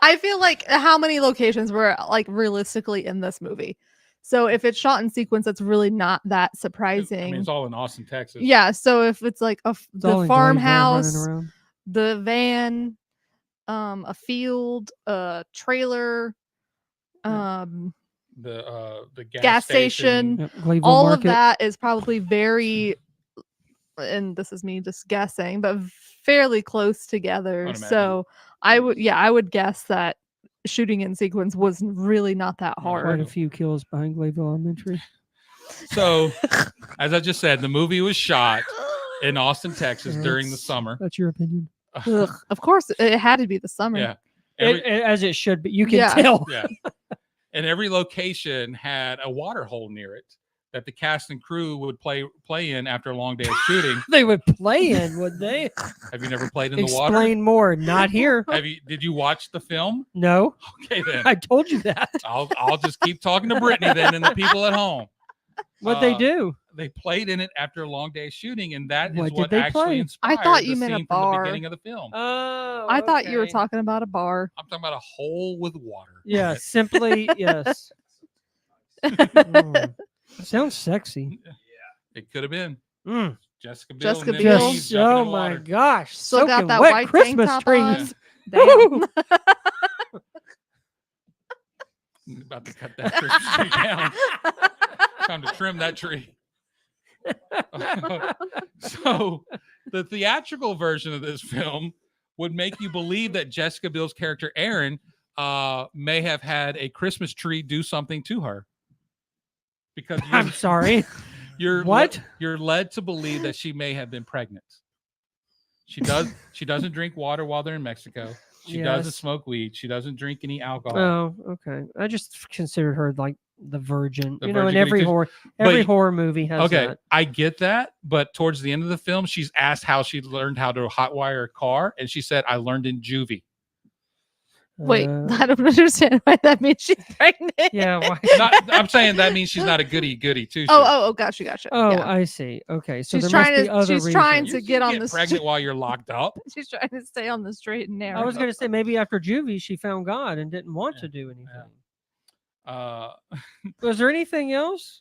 I feel like how many locations were like realistically in this movie. So if it's shot in sequence, that's really not that surprising. I mean, it's all in Austin, Texas. Yeah, so if it's like it's all the in Glendale running farmhouse, around. the van, a field, a trailer, The gas station, Yep, Gleeville all Market. of that is probably very, and this is me just guessing, but fairly close together. I'd imagine. So I would guess that shooting in sequence was really not that Right. Quite hard. a few kills behind Gleeville Elementary. So, as I just said, the movie was shot in Austin, Texas during the That's- summer. That's your opinion. Ugh, of course, it had to be the summer. Yeah. Every- As it should be. You can Yeah. tell. yeah. And every location had a water hole near it that the cast and crew would play in after a long day of shooting. They would play in, would they? Have you never played in the water? Explain more. Not here. Did you watch the film? No. Okay, then I told you that. I'll just keep talking to Brittany then and the people at home. What they do? They played in it after a long day of shooting, and that is What did what they actually play? inspired I thought you the meant a scene from the bar. beginning of the film. Oh, I thought you were okay. talking about a bar. I'm talking about a hole with water. Yeah, simply yes. Mm. Sounds sexy. It could have been Mm. Jessica Biel. Jessica and then Biel. Eve Just, jumping oh in the my water. gosh. Still got soaking that wet white Christmas tank top trees. on. Damn. About to cut that Christmas tree down. Time to trim that tree. So, the theatrical version of this film would make you believe that Jessica Biel's character Erin may have had a Christmas tree do something to her. Because I'm sorry. you're What? You're led to believe that she may have been pregnant. She doesn't drink water while they're in Mexico. She doesn't Yes. smoke weed. She doesn't drink any alcohol. Oh, okay. I just considered her like the virgin. The You know, in virgin every goody horror But- horror movie has Okay, that. I get that, but towards the end of the film, she's asked how she learned how to hotwire a car, and she said, "I learned in juvie." Wait, Uh, I don't understand why that means she's pregnant. yeah. Why? I'm saying that means she's not a goody too. Oh, gotcha. Oh, Yeah. I see. Okay, so She's there must trying be to- other she's reasons. trying You to can get on the pregnant while you're locked up. She's trying to stay on the straight and narrow. I was going to say maybe after juvie she found God and didn't want to do anything. Uh, Was there anything else?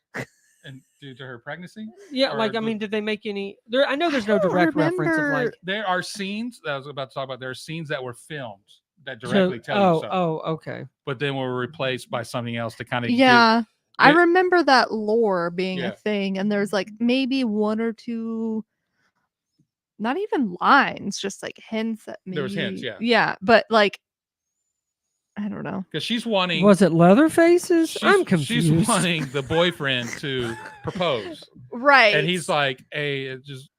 and due to her pregnancy, Yeah, Or like I the- mean, did they make any? There, I know there's no I don't direct reference of remember. like. there are scenes that I was about to talk about. There are scenes that were filmed that So, directly tell you something, okay. but then were replaced by something else to kind of Yeah. I There- remember that lore being Yeah. a thing, and there's like maybe one or two, not even lines, just like hints that maybe. There was hints, yeah. Yeah, but like, I don't know. because she's wanting. Was it Leatherfaces? I'm She's confused. wanting the boyfriend to propose, Right. and he's like, "Hey, it just."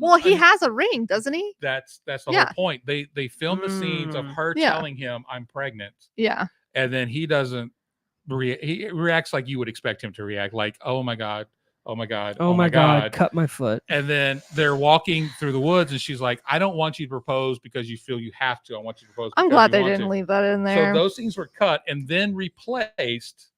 well, he and has a ring, doesn't he? That's the Yeah. whole point. They film the scenes of her Yeah. telling him, "I'm pregnant," Yeah. and then he doesn't. He reacts like you would expect him to react, like, "Oh my god, oh my god, Oh my God! Cut my foot. And then they're walking through the woods, and she's like, "I don't want you to propose because you feel you have to. I want you to propose." I'm because glad you they want didn't to." leave that in there. So those scenes were cut and then replaced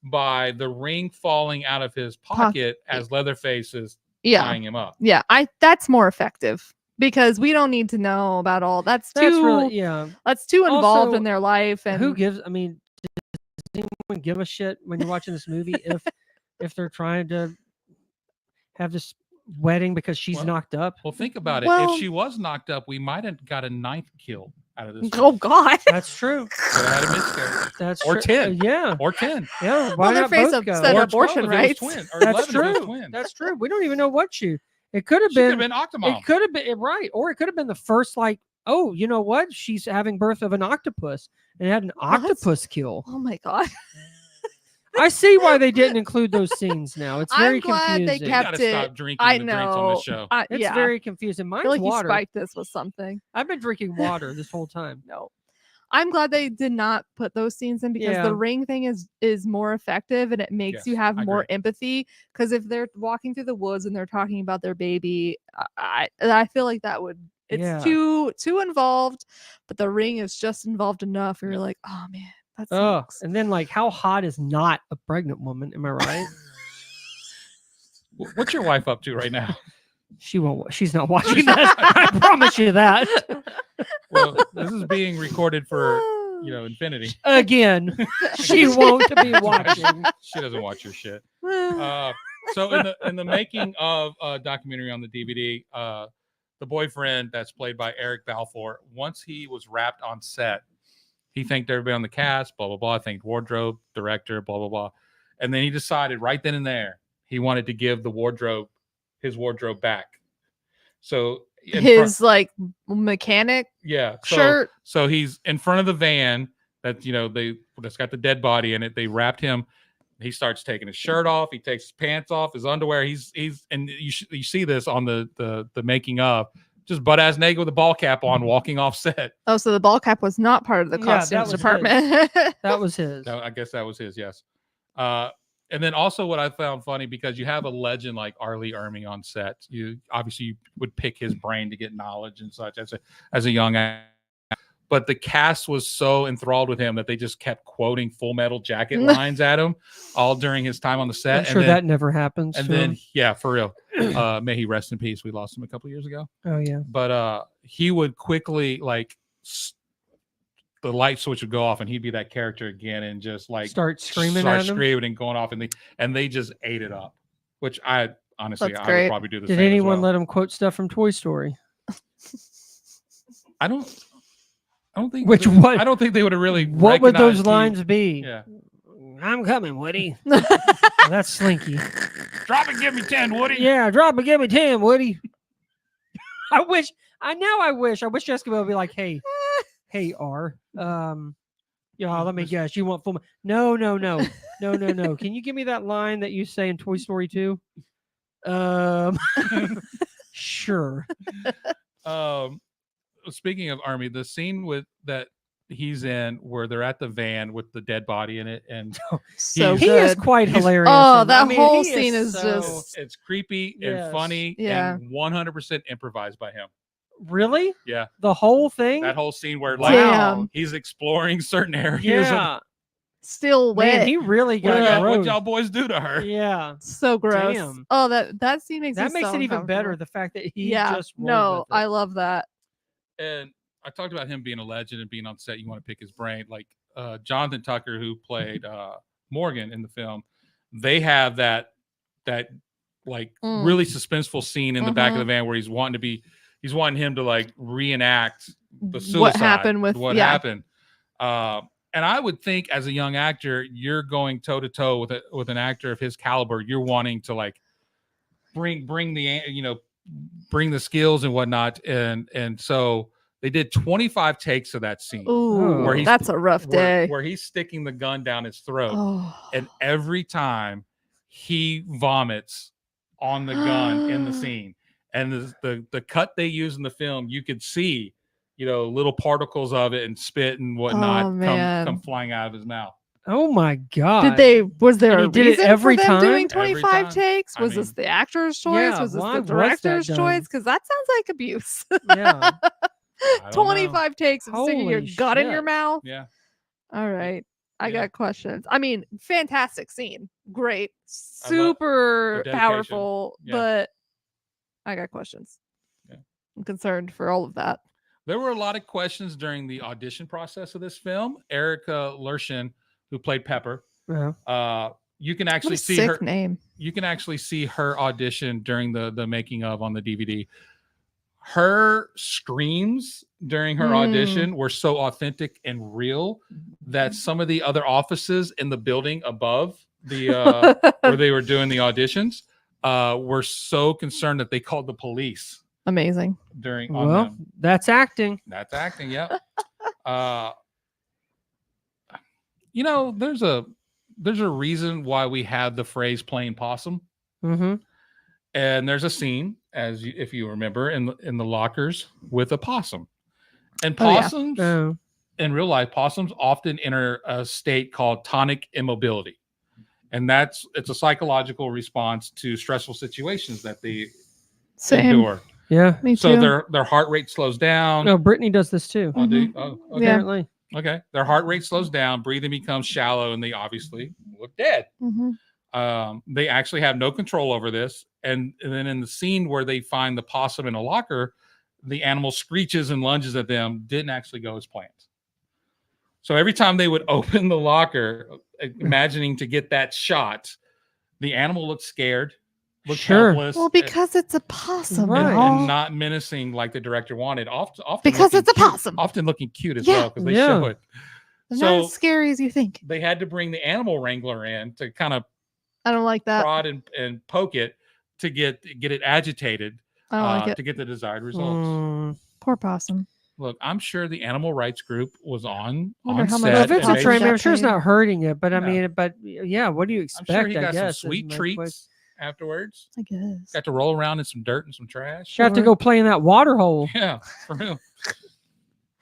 by the ring falling out of his pocket as Leatherface is yeah. tying him up. Yeah. That's more effective because we don't need to know about all that's That's too really yeah. that's too involved Also, in their life. And Who gives? I mean, does anyone give a shit when you're watching this movie if they're trying to have this wedding because she's Well- knocked up? Well, think about it. Well- If she was knocked up, we might have got a 9th kill out of this. oh god. That's true. Could have had a miscarriage. That's Or true. 10. Yeah, Or 10. yeah. Why Well, not their face both go? upset Or abortion 12 if it was rights. twin, or That's 11 if it was true. twins. That's true. We don't even know what you. It could have She could been. have been Octomom. It could have been right, or it could have been the first like. Oh, you know what? She's having birth of an octopus, and it had an What? octopus kill. Oh my god. I see why they didn't include those scenes now. It's very I'm glad confusing. they You gotta kept stop it. drinking I the drinks on know. this show. It's Yeah. very confusing. I Mine's feel like water. you spiked this with something. I've been drinking water this whole time. No. I'm glad they did not put those scenes in because Yeah. the ring thing is more effective and it makes you Yes, have I more agree. empathy. Because if they're walking through the woods and they're talking about their baby, I feel like that would it's too involved. But the ring is just involved enough. Where you're like, oh man, that Oh, sucks. and then like, how hot is not a pregnant woman? Am I right? What's your wife up to right now? She won't. She's not watching that. I promise you that. Well, this is being recorded for infinity. Again, she won't be watching. She doesn't watch your shit. So in the making of a documentary on the DVD, the boyfriend that's played by Eric Balfour, once he was wrapped on set, he thanked everybody on the cast, blah blah blah. Thanked wardrobe, director, blah blah blah, and then he decided right then and there he wanted to give his wardrobe back. So his like mechanic shirt. So he's in front of the van that's got the dead body in it. They wrapped him. He starts taking his shirt off. He takes his pants off, his underwear. He's and you see this on the making of, just butt ass naked with a ball cap on, walking off set. Oh, so the ball cap was not part of the costumes department. That was his. I guess that was his. Yes. And then also what I found funny, because you have a legend like R. Lee Ermey on set. You would pick his brain to get knowledge and such as a young actor. But the cast was so enthralled with him that they just kept quoting Full Metal Jacket lines at him all during his time on the set. I'm sure that never happens. And then, yeah, for real. May he rest in peace. We lost him a couple years ago. Oh, yeah. But he would quickly, the light switch would go off and he'd be that character again and just start screaming and going off, and they just ate it up, which I honestly I would probably do the same. Did anyone as well. let him quote stuff from Toy Story? I don't think I don't think they would have really. What would those lines be? Yeah, I'm coming, Woody. That's Slinky. Drop and give me 10, Woody. Yeah, drop and give me 10, Woody. I wish Jessica would be like, hey, R. Let me guess. You want full? No. Can you give me that line that you say in Toy Story 2? Sure. Speaking of Army, the scene that he's in where they're at the van with the dead body in it, and he is quite hilarious. Oh, that whole scene is just it's creepy and funny and 100% improvised by him. Really? Yeah. The whole thing? That whole scene where he's exploring certain areas. Yeah. Still wet. Man, he really got what y'all boys do to her. Yeah. So gross. Damn. Oh, that scene makes it so even better. The fact that he just I love that. And I talked about him being a legend and being on set. You want to pick his brain. Like Jonathan Tucker, who played Morgan in the film, they have that really suspenseful scene in the back of the van where he's wanting him to reenact the suicide. What happened. And I would think as a young actor, you're going toe to toe with an actor of his caliber. You're wanting to bring the skills and whatnot. And so they did 25 takes of that scene. Ooh, that's a rough day. Where he's sticking the gun down his throat. And every time he vomits on the gun in the scene. And the cut they use in the film, you could see, little particles of it and spit and whatnot come flying out of his mouth. Oh my God. Was there a reason it every for them time? doing 25 takes? Was this the actor's choice? Was this the director's choice? Because that sounds like abuse. Yeah. 25 takes of sticking your gut in your mouth. Yeah. All right. I got questions. I mean, fantastic scene. Great. Super powerful. Yeah. But I got questions. Yeah. I'm concerned for all of that. There were a lot of questions during the audition process of this film. Erica Lershin, who played Pepper, you can actually see her name. You can actually see her audition during the making of on the DVD. Her screams during her audition were so authentic and real that some of the other offices in the building above the where they were doing the auditions were so concerned that they called the police. Amazing. That's acting. That's acting. Yeah. There's there's a reason why we have the phrase "playing possum," Mm-hmm. and there's a scene, if you remember, in the lockers with a possum, and Oh, yeah. possums Oh. in real life, possums often enter a state called tonic immobility, and it's a psychological response to stressful situations that they Same. endure. Yeah. Me So too. their heart rate slows down. No, Brittany does this too. Oh, do you? Mhm. Oh, okay. Yeah. Apparently. Okay. Their heart rate slows down, breathing becomes shallow, and they obviously look dead. Mhm. They actually have no control over this. And then in the scene where they find the possum in a locker, the animal screeches and lunges at them, didn't actually go as planned. So every time they would open the locker, imagining to get that shot, the animal looked scared, looked Sure. helpless. Well, because it's a possum, Right. y'all. and not menacing like the director wanted. Often Because looking it's a cute- possum. Often looking cute as Yeah. well because they Yeah. show it. They're So not as scary as you think. they had to bring the animal wrangler in to kind of I don't like that. prod and poke it to get it agitated I don't like it. to get the desired results. Mm. Poor possum. Look, I'm sure the animal rights group was on Wonder how much set. Well, if that it's and a made train, got I'm sure it's paid. not hurting it, but I No. mean, but yeah, what do you I'm expect? sure he I got some guess, is sweet my treats question. afterwards. I guess. Got to roll around in some dirt and some trash. You have to Sure. go play in that water hole. Yeah, for real.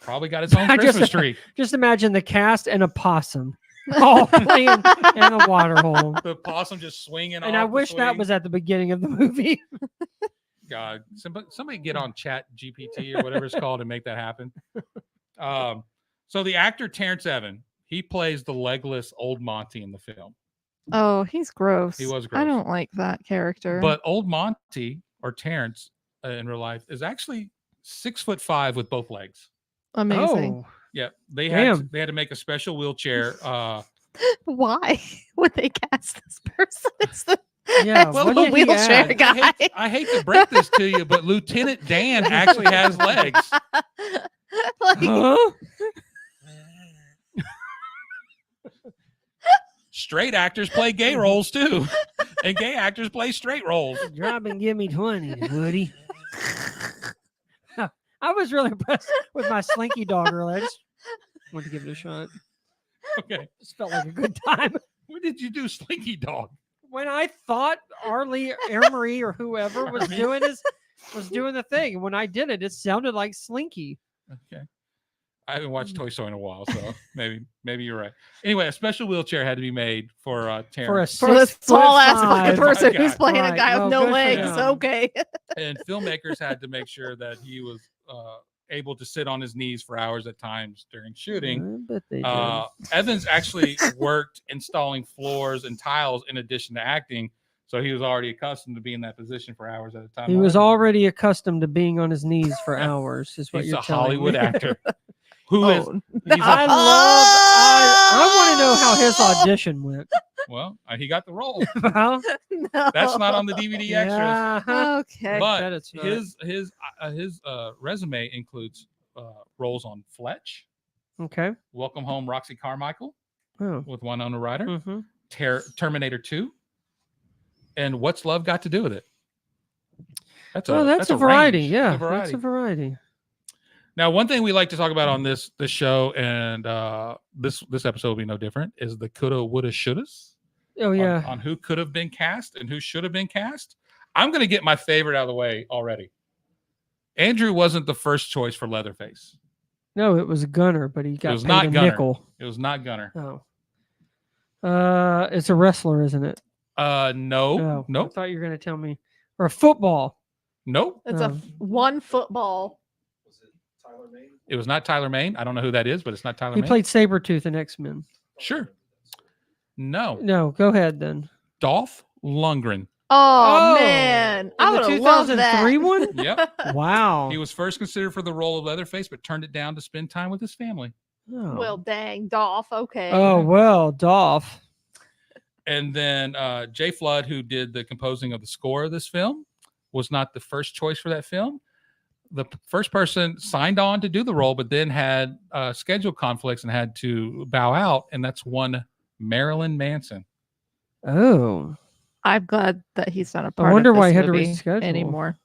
Probably got its own I just- Christmas tree. Just imagine the cast and a possum all playing in a water hole. The possum just swinging. And I off the wish that swing. was at the beginning of the movie. God, somebody get on Chat GPT or whatever it's called and make that happen. So the actor Terrence Evan, he plays the legless old Monty in the film. Oh, he's gross. He was I gross. don't like that character. But old Monty or Terrence in real life is actually 6'5" with both legs. amazing. Oh, Yeah, they Damn. had to make a special wheelchair. Why would they cast this person as the, Yeah, as what the did he wheelchair add? guy? I hate to break this to you, but Lieutenant Dan actually has legs. Like, huh? Straight actors play gay roles too, and gay actors play straight roles. Drop and give me 20, Woody. I was really impressed with my slinky dog earlier. I just wanted to give it a shot. Okay, Just felt like a good time. what did you do, Slinky Dog? When I thought Arlie, Air Marie, or whoever was doing the thing, and when I did it, it sounded like Slinky. Okay. I haven't watched Toy Story in a while, so maybe you're right. Anyway, a special wheelchair had to be made for For a Terrence. for this 6'5" tall ass fucking person guy. who's playing a Right, guy well, with no good for legs. them. Okay. And filmmakers had to make sure that he was able to sit on his knees for hours at times during shooting. I bet they did. Evans actually worked installing floors and tiles in addition to acting, so he was already accustomed to being in that position for hours at a time. He was already accustomed to being on his knees for hours, is what He's you're a telling Hollywood me. actor. Who is? Oh, He's I a, want to know how his audition went. well, he got the role. Well, no. That's not on the DVD extras. yeah. Okay. But bet it's not. his resume includes roles on Fletch, Okay. Welcome Home, Roxy Carmichael Oh. with Winona Ryder, Mm-hmm. Terminator 2, and What's Love Got to Do with It? That's Well, that's a range. variety. It's Yeah, a variety. that's a variety. Now, one thing we like to talk about on this show, and this episode will be no different, is the coulda, woulda, shouldas. Oh yeah. On who could have been cast and who should have been cast. I'm going to get my favorite out of the way already. Andrew wasn't the first choice for Leatherface. No, it was Gunner, but he got was paid not a Gunner. nickel. It was not Gunner. Oh. It's a wrestler, isn't it? No, Oh, I nope, thought you were going to tell me. Or a football. nope. It's Oh. one football. It was not Tyler Mane. I don't know who that is, but it's not Tyler He Mane. played Sabretooth in X-Men. Sure. No, No, go ahead then. Dolph Lundgren. Oh, Oh, man. I In the would have loved 2003 that. one? Yep. Wow. He was first considered for the role of Leatherface, but turned it down to spend time with his family. Oh. Well, dang, Dolph. Okay. Oh, well, Dolph. And then Jay Flood, who did the composing of the score of this film, was not the first choice for that film. The first person signed on to do the role, but then had schedule conflicts and had to bow out. And that's one Marilyn Manson. Oh. I'm glad that he's not a I part wonder of this why he had to movie reschedule. anymore.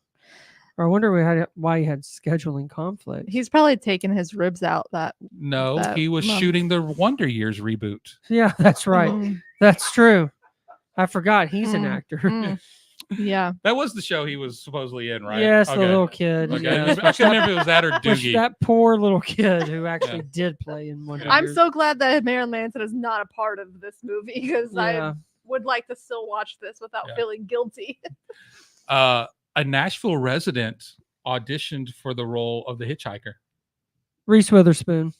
Or I wonder why he had scheduling conflicts. He's probably taken his ribs out that No, That he was month. shooting the Wonder Years reboot. Yeah, that's right. Mm, That's true. I forgot he's an Mm, actor. mm. Yeah. That was the show he was supposedly in, right? Yes, Okay. the little kid. Okay. Yes, I couldn't remember if it was that or which Doogie. that poor little kid who actually did play in Wonder I'm Years. so glad that Marilyn Manson is not a part of this movie because Yeah. I would like to still watch this without Yeah. feeling guilty. A Nashville resident auditioned for the role of the hitchhiker. Reese Witherspoon.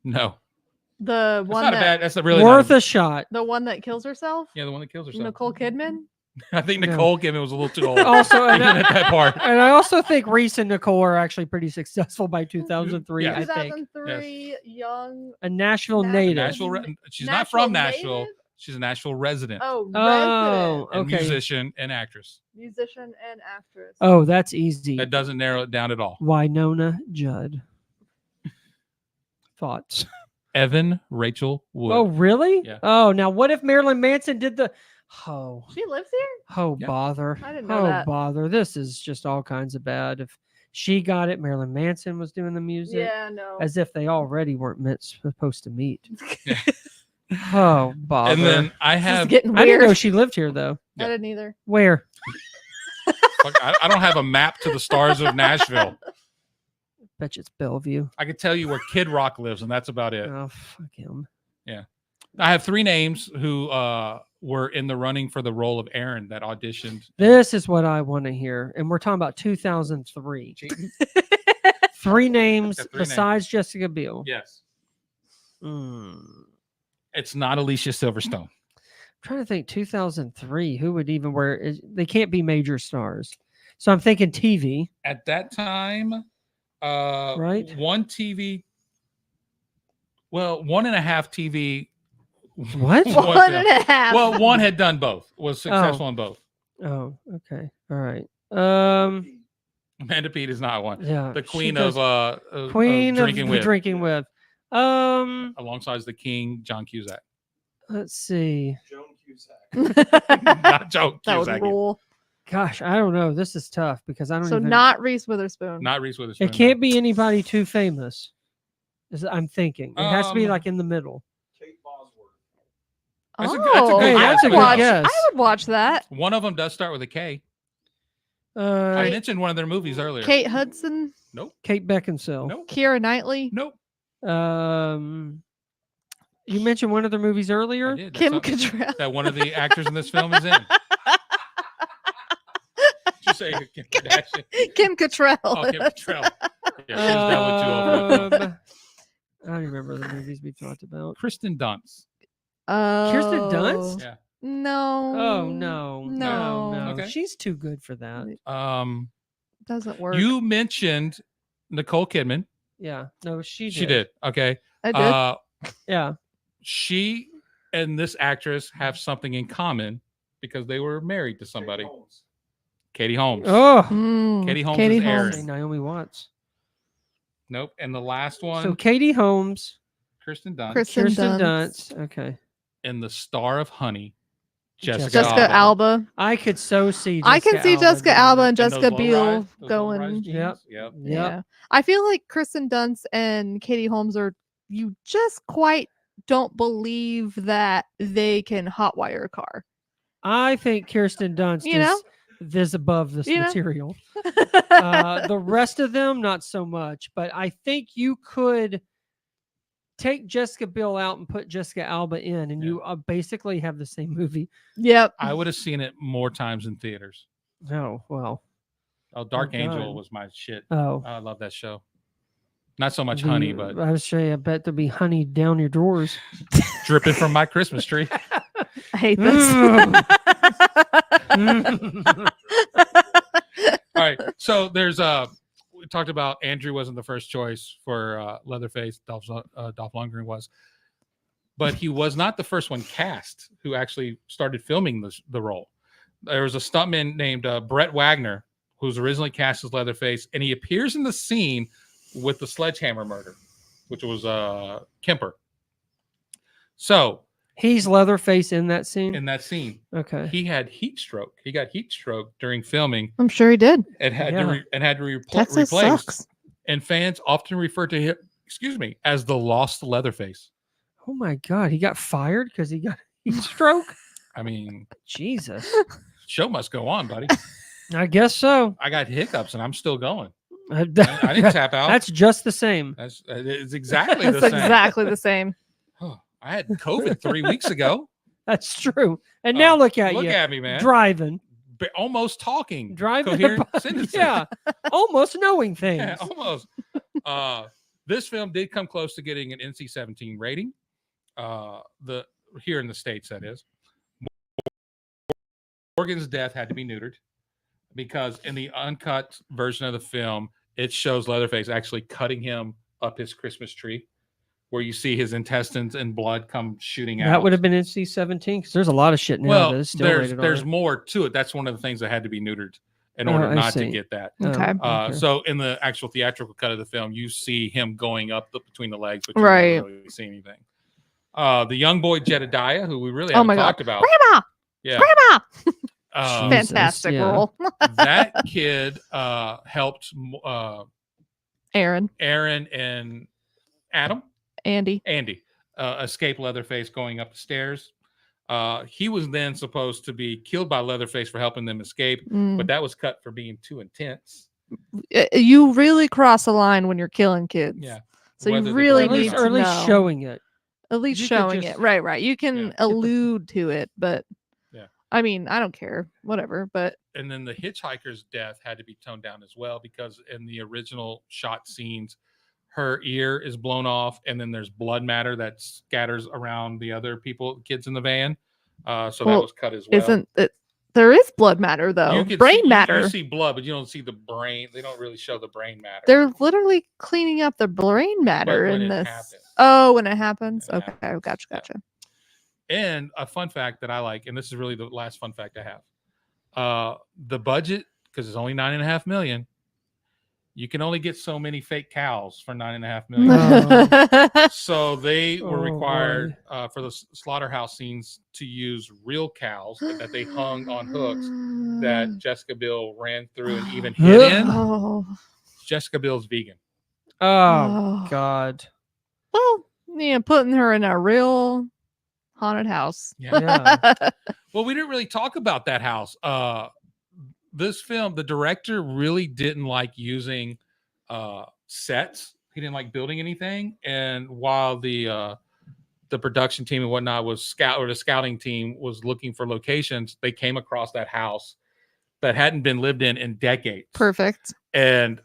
No, The that's one not a bad. that That's a really Worth not a shot. the one that kills herself, yeah, the one that kills herself. Nicole Kidman. I think No. Nicole Kidman was a little too old. Also, even at that part. and I also think Reese and Nicole are actually pretty successful by 2003. Yeah. I think 2003, young. a Nashville Nashville native. She's not from Nashville Nashville. native? She's a Nashville resident, Oh, Oh, resident. and okay. musician and actress. Musician and actress. Oh, that's easy. That doesn't narrow it down at all. Winona Judd. Thoughts? Evan Rachel Wood. Oh, really? Yeah. Oh, now what if Marilyn Manson did the? Oh, She lives here. oh, Yeah. bother. I didn't know Oh, that. bother. This is just all kinds of bad. If she got it, Marilyn Manson was doing the music. Yeah, no. As if they already weren't supposed to meet. Yeah. Oh, bother. And then I This is have. getting I didn't weird. know she lived here though. I didn't either. Where? Fuck, I don't have a map to the stars of Nashville. Bet you it's Bellevue. I can tell you where Kid Rock lives, and that's about it. Oh, fuck him. I have 3 names who were in the running for the role of Aaron that auditioned. This is what I want to hear. And we're talking about 2003. Cheating? 3 names Got 3 names. besides Jessica Biel. Yes. Mm. It's not Alicia Silverstone. I'm trying to think 2003. Who would even wear they can't be major stars. So I'm thinking TV. At that time, Right. one TV, well, 1.5 TV. What? One One film. and a half. Well, one had done both, was successful in both. Oh, okay. All right. Amanda Peet is not one. Yeah. The she queen does- of Queen drinking of with, drinking with. alongside the king, John Cusack. Let's see. Joan Cusack. Not Joe That would Cusack. rule. Gosh, I don't know. This is tough because I don't So even not Reese Witherspoon. Not Reese Witherspoon. It can't be anybody too famous. I'm thinking. It has to be Um, like in the middle. Kate Bosworth. That's a good Oh, guess. I That's a would good watch. guess. I would watch that. One of them does start with a K. I Kate, mentioned one of their movies earlier. Kate Hudson, Nope. Kate Beckinsale. Nope. Keira Knightley, Nope. You mentioned one of their movies I earlier. did. Kim That's something Cattrall. that one of the actors in this film is in. Did you say Kim Kardashian? Kim Cattrall. Oh, Kim Cattrall. Yeah, she was definitely too old for that. I don't remember the movies we talked about. Kristen Dunst. Kirsten Oh, Dunst? Yeah. No. Oh no, no, No. no! Okay. She's too good for that. Doesn't work. You mentioned Nicole Kidman. Yeah, no, she did. She did. Okay. I did. Yeah, She and this actress have something in common because they were married to somebody. Holmes. Katie Holmes. Oh, Katie Holmes Katie is Aaron. say Naomi Watts. Nope. And the last one, So Katie Holmes, Kristen Dunst, Kristen Kirsten Dunst. Dunst. Okay, and the star of Honey, Jessica Jessica Alba. I could so see. I can see Jessica doing Alba it. and And Jessica those Biel low-rise going. jeans. Yep. Yep. Yep. I feel like Kristen Dunst and Katie Holmes are you just quite don't believe that they can hotwire a car. I think Kirsten Dunst You know? is this above this You know? material. The rest of them, not so much. But I think you could take Jessica Biel out and put Jessica Alba in, and Yeah. you basically have the same movie. Yep. I would have seen it more times in theaters. Oh, well. Oh, Dark Oh, Angel God. was my shit. Oh. I love that show. Not so much honey, but I was saying, I bet there'll be honey down your drawers. dripping from my Christmas tree. I hate this. All right. So there's we talked about Andrew wasn't the first choice for Leatherface. Dolph Lundgren was, but he was not the first one cast who actually started filming the role. There was a stuntman named Brett Wagner who was originally cast as Leatherface, and he appears in the scene with the sledgehammer murder, which was Kemper. So He's Leatherface in that scene. in that scene. Okay. He had heat stroke. He got heat stroke during filming I'm sure he did. and had Yeah. to be Texas replaced. sucks. And fans often refer to him, as the lost Leatherface. Oh my God, he got fired because he got heat stroke. I mean, Jesus. show must go on, buddy. I guess so. I got hiccups and I'm still going. I I didn't tap out. That's just the same. It's exactly the It's same. exactly the same. I had COVID 3 weeks ago. That's true. And now look at Look you at me, man. driving, Almost talking. driving. Coherent sentences. Yeah, almost knowing things. Yeah, almost. This film did come close to getting an NC-17 rating. Here in the States, that is. Morgan's death had to be neutered because in the uncut version of the film, it shows Leatherface actually cutting him up his Christmas tree, where you see his intestines and blood come shooting out. That would have been NC-17 because there's a lot of shit now well. that is still There's rated R. more to it. That's one of the things that had to be neutered in Oh, order I not to see. get that. Oh, Okay. okay. So in the actual theatrical cut of the film, you see him going up between the legs, but you Right. don't really see anything. The young boy Jedediah, who we really Oh haven't my God. talked about. Grandma! Yeah. Grandma! Jesus, Fantastic yeah. role. That kid helped Aaron, Aaron and Andy. Andy escape Leatherface going up the stairs. He was then supposed to be killed by Leatherface for helping them escape, but that was cut for being too intense. You really cross a line when you're killing kids. Yeah. So Whether you the really grandma- need or at least to know. showing it. At least You could showing just- it. Right. You can Yeah. allude to it, but Yeah. I mean, I don't care. Whatever. But And then the hitchhiker's death had to be toned down as well because in the original shot scenes, her ear is blown off, and then there's blood matter that scatters around the other kids in the van. So that Well, was cut as well. isn't it? There is blood matter though. You can Brain see, matter. You see blood, but you don't see the brain. They don't really show the brain matter. They're literally cleaning up the brain matter when in it this. happens. Oh, when it happens. When it Okay. happens, Gotcha. yeah. Gotcha. And a fun fact that I like, and this is really the last fun fact I have. The budget, because it's only $9.5 million, you can only get so many fake cows for $9.5 million. So they were Oh, required for the slaughterhouse scenes to use real cows that they hung on hooks that Jessica Biel ran through and even hid in. Oh. Jessica Biel's vegan. Oh, Oh. God. Well, yeah, putting her in a real haunted house. Yeah. Well, we didn't really talk about that house. This film, the director really didn't like using sets. He didn't like building anything. And while the production team and whatnot the scouting team was looking for locations, they came across that house that hadn't been lived in decades. Perfect. And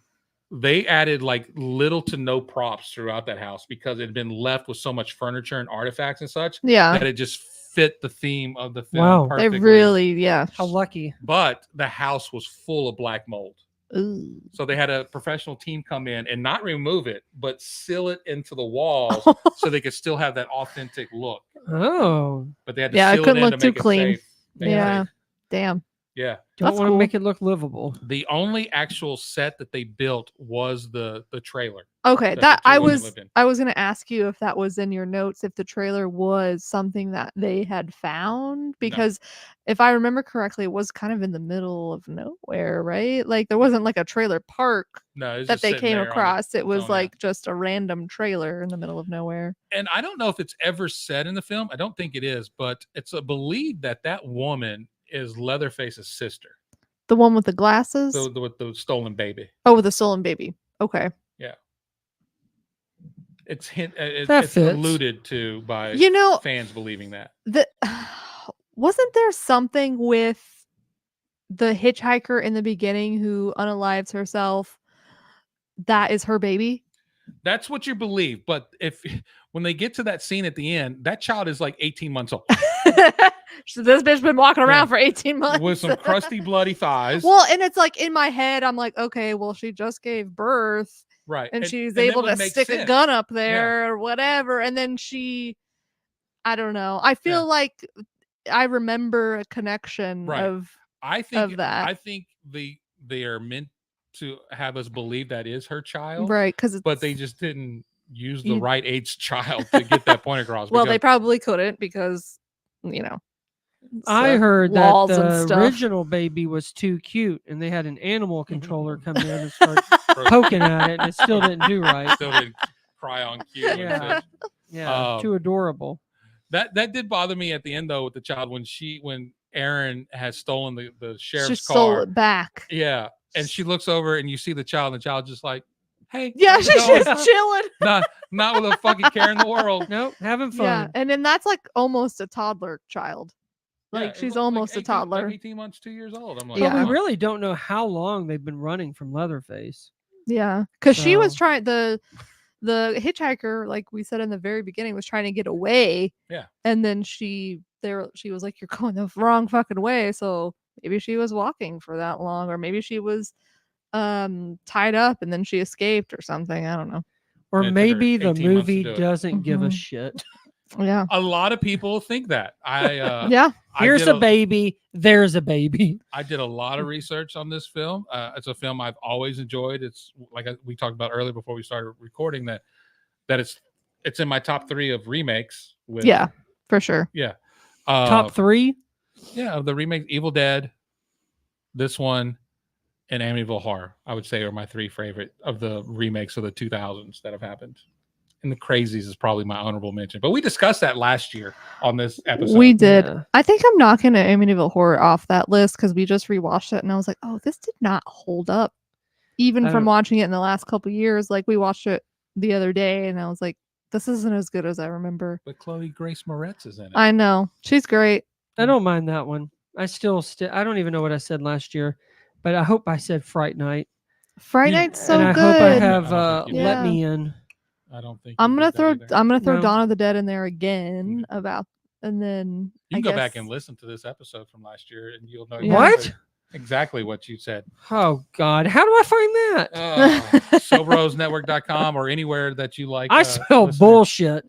they added like little to no props throughout that house because it had been left with so much furniture and artifacts and such Yeah. that it just fit the theme of the film Wow. They perfectly. really, yeah. How lucky. But the house was full of black mold. Ooh. So they had a professional team come in and not remove it, but seal it into the walls so they could still have that authentic look. Oh. But they had to Yeah, it seal couldn't in look to too make it clean. safe. Make it Yeah. safe. Damn. Yeah. Don't That's want to cool. make it look livable. The only actual set that they built was the trailer. Okay, That that the I two women was lived in. I was gonna ask you if that was in your notes, if the trailer was something that they had found, because if I remember correctly, it was kind of in the middle of nowhere, right? Like there wasn't like a trailer park No, it's that just they sitting came there on across. It its was own, yeah. like just a random trailer in the middle of nowhere. And I don't know if it's ever said in the film. I don't think it is, but it's believed that woman is Leatherface's sister, The one with the glasses? with the stolen baby. Oh, with the stolen baby. Okay. It's That it's fits. alluded to by You know, fans believing that. wasn't there something with the hitchhiker in the beginning who unalives herself that is her baby? That's what you believe. But when they get to that scene at the end, that child is like 18 months old So this bitch been walking around Yeah. for 18 months with some crusty, bloody thighs. well, and it's like in my head I'm like, okay, well, she just gave birth right. and she's that able would to make stick a sense. gun up there or whatever, and then I don't know, I feel Yeah. like I remember a connection Right. of I think that. I think they are meant to have us believe that is her child. right, because But they just didn't use the You- right age child to get that point across. Well, they because- probably couldn't because, you know, I so heard that laws and the stuff. original baby was too cute, and they had an animal controller come in and start poking at it, and it still didn't do right. still didn't cry on cue. and Yeah. such. Yeah, Um, too adorable. That did bother me at the end though with the child when Aaron has stolen the She sheriff's stole car. it back. Yeah, and she looks over and you see the child, and the child just like, hey, Yeah, how's it she's going? just chilling. not with a fucking care in the world. Nope, having Yeah, fun. and then that's like almost a toddler child. Yeah, Like it she's looked like almost 18 a toddler. like 18 months, 2 years old. I'm like, Yeah. But we "Huh." really don't know how long they've been running from Leatherface. Yeah, because she was So- trying the hitchhiker, like we said in the very beginning, was trying to get away. Yeah. And then she was like, "You're going the wrong fucking way." So maybe she was walking for that long, or maybe she was tied up and then she escaped or something. I don't know. Or It took her maybe the 18 months to movie do it. doesn't give a Mhm. shit. Yeah. A lot of people think that. Yeah. Here's did a baby, there's a baby. I did a lot of research on this film. It's a film I've always enjoyed. It's like we talked about earlier before we started recording that it's in my top 3 of remakes. With, Yeah, for sure. yeah. Top 3? Yeah, of the remake, Evil Dead, this one, and Amityville Horror. I would say are my 3 favorite of the remakes of the 2000s that have happened. And the Crazies is probably my honorable mention. But we discussed that last year on this episode. We did. Yeah. I think I'm knocking Amityville Horror off that list because we just rewatched it and I was like, oh, this did not hold up. Even I from don't- watching it in the last couple years. Like we watched it the other day and I was like, this isn't as good as I remember. But Chloe Grace Moretz is in it. I know. She's great. I don't mind that one. I don't even know what I said last year, but I hope I said Fright Night. Fright You- Night's so and I good. hope I I have don't think you Let did. Me In. I don't think I'm you gonna did that throw either. I'm gonna throw No. Dawn of the Dead in there again and then You I can go back guess- and listen to this episode from last year, and you'll know Yeah. What? exactly what you said. Oh God, how do I find that? SoberosNetwork.com or anywhere that you like. I smell listening. bullshit.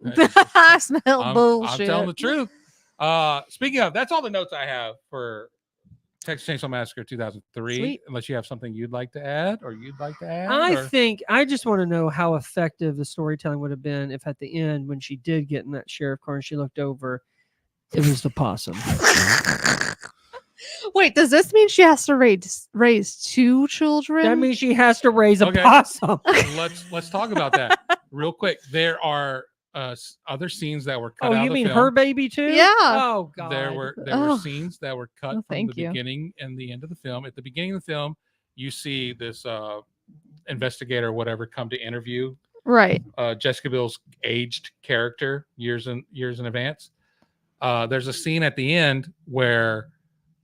I smell I'm bullshit. telling the truth. Speaking of, that's all the notes I have for Texas Chainsaw Massacre 2003. Sweet. Unless you have something you'd like to add, or you'd like to add. I or- think I just want to know how effective the storytelling would have been if at the end, when she did get in that sheriff car and she looked over, it was the possum. Wait, does this mean she has to raise 2 children? That means she has to raise a Okay. possum. let's talk about that real quick. There are other scenes that were cut Oh, out you of the mean film. her baby too? Yeah. Oh God. There were Oh. scenes that were cut Oh, from thank the you. beginning and the end of the film. At the beginning of the film, you see this investigator or whatever come to interview Right. Jessica Biel's aged character years in advance. There's a scene at the end where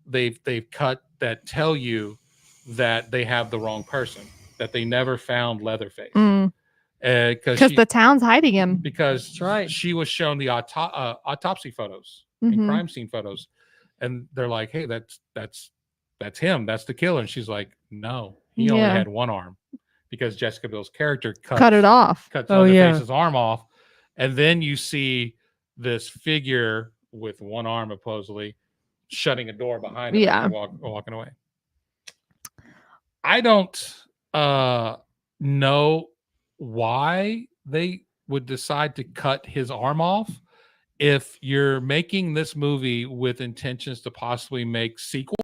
they've cut that tell you that they have the wrong person, that they never found Leatherface Because because the town's hiding him. because That's right. she was shown the autopsy photos Mhm. and crime scene photos, and they're like, hey, that's him, that's the killer, and she's like, no, he only Yeah. had one arm, because Jessica Biel's character Cut it off. cuts Oh, yeah. Leatherface's arm off, and then you see this figure with one arm supposedly shutting a door behind him Yeah. and walking away. I don't know why they would decide to cut his arm off if you're making this movie with intentions to possibly make sequels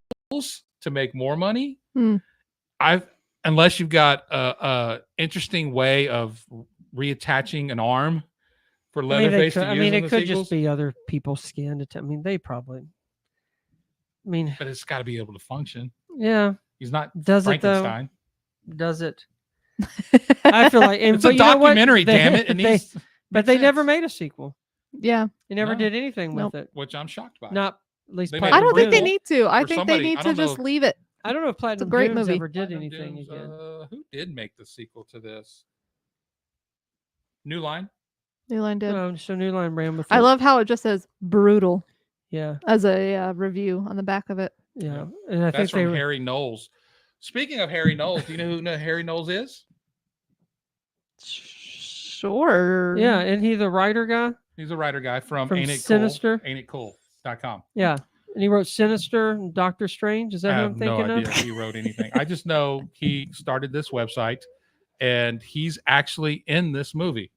to make more money. Hmm. Unless you've got a interesting way of reattaching an arm for Leatherface to use in it the could sequels, just be other people's skin. I mean, they probably. I mean, but it's got to be able to function. yeah. He's not Does it though? Frankenstein. Does it? I feel like It's but a you know what? documentary, They- damn it. It they- needs, but makes they never sense, made a sequel. Yeah. They never No. did anything Nope. with it. which I'm shocked by. Not at least. They made I Platinum don't think they Dunes. need to. I Or think somebody- they I need to don't just know. leave it. I don't know if Platinum great Dunes movie. ever did Platinum anything Dunes, again. who did make the sequel to this? New Line. New Line did. So New Line ran with. I it. love how it just says brutal Yeah, as a review on the back of it. yeah, and I That's think they from were. Harry Knowles. Speaking of Harry Knowles, do you know who Harry Knowles is? Sure. Yeah, and he the writer guy. He's a writer guy from, From Ain't It Sinister? Cool? AintItCool.com. Yeah, and he wrote Sinister and Doctor Strange. Is that I who have I'm no thinking idea of? if he wrote anything. I just know he started this website, and he's actually in this movie.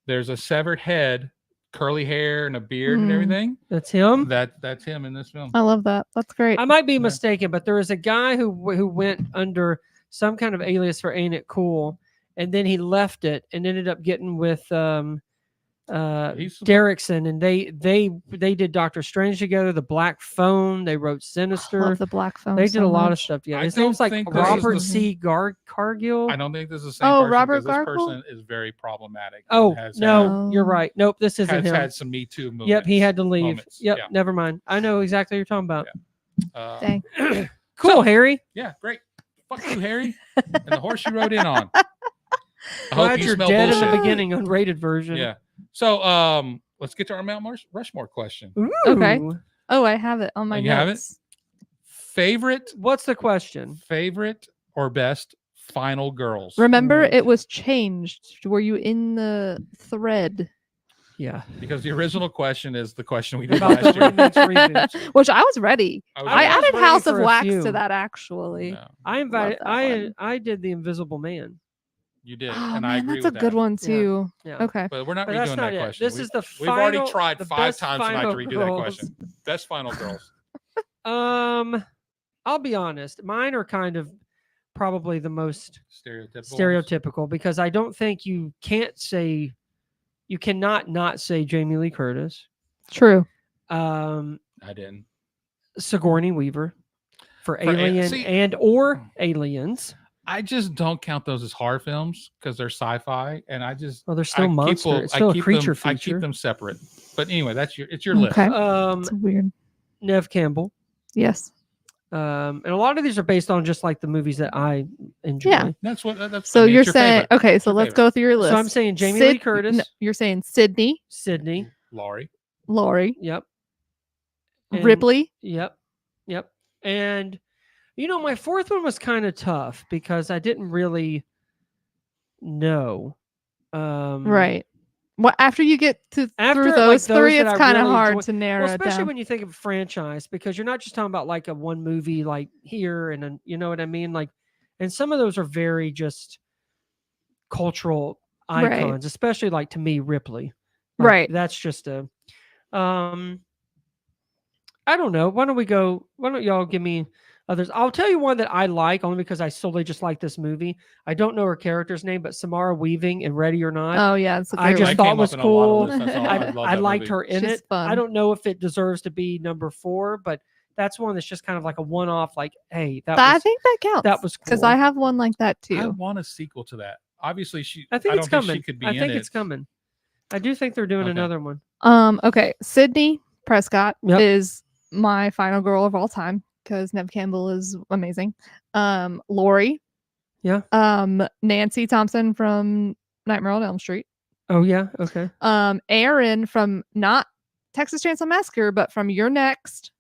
There's a severed head, curly hair, and a beard and everything. That's him. That's him in this film. I love that. That's great. I might be mistaken, but there was a guy who went under some kind of alias for Ain't It Cool, and then he left it and ended up getting with Derrickson, and they did Doctor Strange together. The Black Phone. They wrote Sinister. Love the Black Phone. They did so a lot of much. stuff together. I His name's don't like think this is Robert the- C. Cargill. I don't think this is the same Oh, person. Robert 'cause this Garfield? person is very problematic. Oh and has no, had- you're right. Nope, this isn't has him. had some Me Too moments. Yep, he had to leave. moments. Yep, Yeah. never mind. I know exactly what you're talking about. Dang. Cool, So- Harry. Yeah, great. Fuck you, Harry. And the horse you rode in on. I hope Glad you you're smell dead in bullshit. the beginning, unrated version. Yeah. So let's get to our Mount Rushmore question. Ooh. Okay. Oh, I have it on my You have it? notes. Favorite What's the question? or best final girls? Remember, Right. it was changed. Were you in the thread? Yeah. Because the original question is the question we did About the last year. remix reboot. Which I was ready. was I ready. added ready House of for a Wax few. to that actually. No, I invited. that one. I did the Invisible Man. you did, Oh and man, I agree that's with a good that. one too. Yeah. Okay. But we're not But that's redoing not that it. question. This is the We've already final- tried the 5 best times tonight to final redo that girls. question. Best final girls. I'll be honest. Mine are kind of probably the most Stereotypical. ones. stereotypical because I don't think you cannot not say Jamie Lee Curtis, True. um, I didn't. Sigourney Weaver for For Alien see- or Aliens. I just don't count those as horror films because they're sci-fi, and I just Well, they're still I monster. Keep, It's still a creature them, I feature. keep them separate. But anyway, it's your list. Okay. Um, It's weird. Nev Campbell. Yes. And a lot of these are based on just like the movies that I enjoy. Yeah. That's what. That's. So I mean, you're it's your saying favorite. okay, so your let's favorite. go through your list. So I'm saying Jamie Lee Curtis, no, you're saying Sydney, Sydney. Laurie. Laurie, Yep. And- Ripley. Yep. Yep. And my fourth one was kind of tough because I didn't really know. Right. Well, after you get After, through like, those those three, that it's I kind of really hard enjoy- to narrow Well, it especially down. when you think of franchise, because you're not just talking about like a one movie, like here and then, you know what I mean? Like, and some of those are very just cultural Right. icons, especially like to me, Ripley. Like, Right. That's just a, I don't know. Why don't y'all give me others? I'll tell you one that I like only because I solely just like this movie. I don't know her character's name, but Samara Weaving in Ready or Not. Oh yeah, it's a I great just That one. thought came was up in a lot of cool. lists. That's all. I, love I that liked movie. her in She's it. fun. I don't know if it deserves to be number 4, but that's one that's just kind of like a one-off. Like, hey, I think that counts. that was because cool. I have one like that I too. want a sequel to that. Obviously, I think don't it's coming. she could be I in think it. it's coming. I do think they're doing Okay. another one. Okay, Sydney Prescott Yep. is my final girl of all time because Nev Campbell is amazing. Lori. Yeah. Nancy Thompson from Nightmare on Elm Street. Oh yeah. Okay. Aaron from not Texas Chainsaw Massacre, but from Your Next.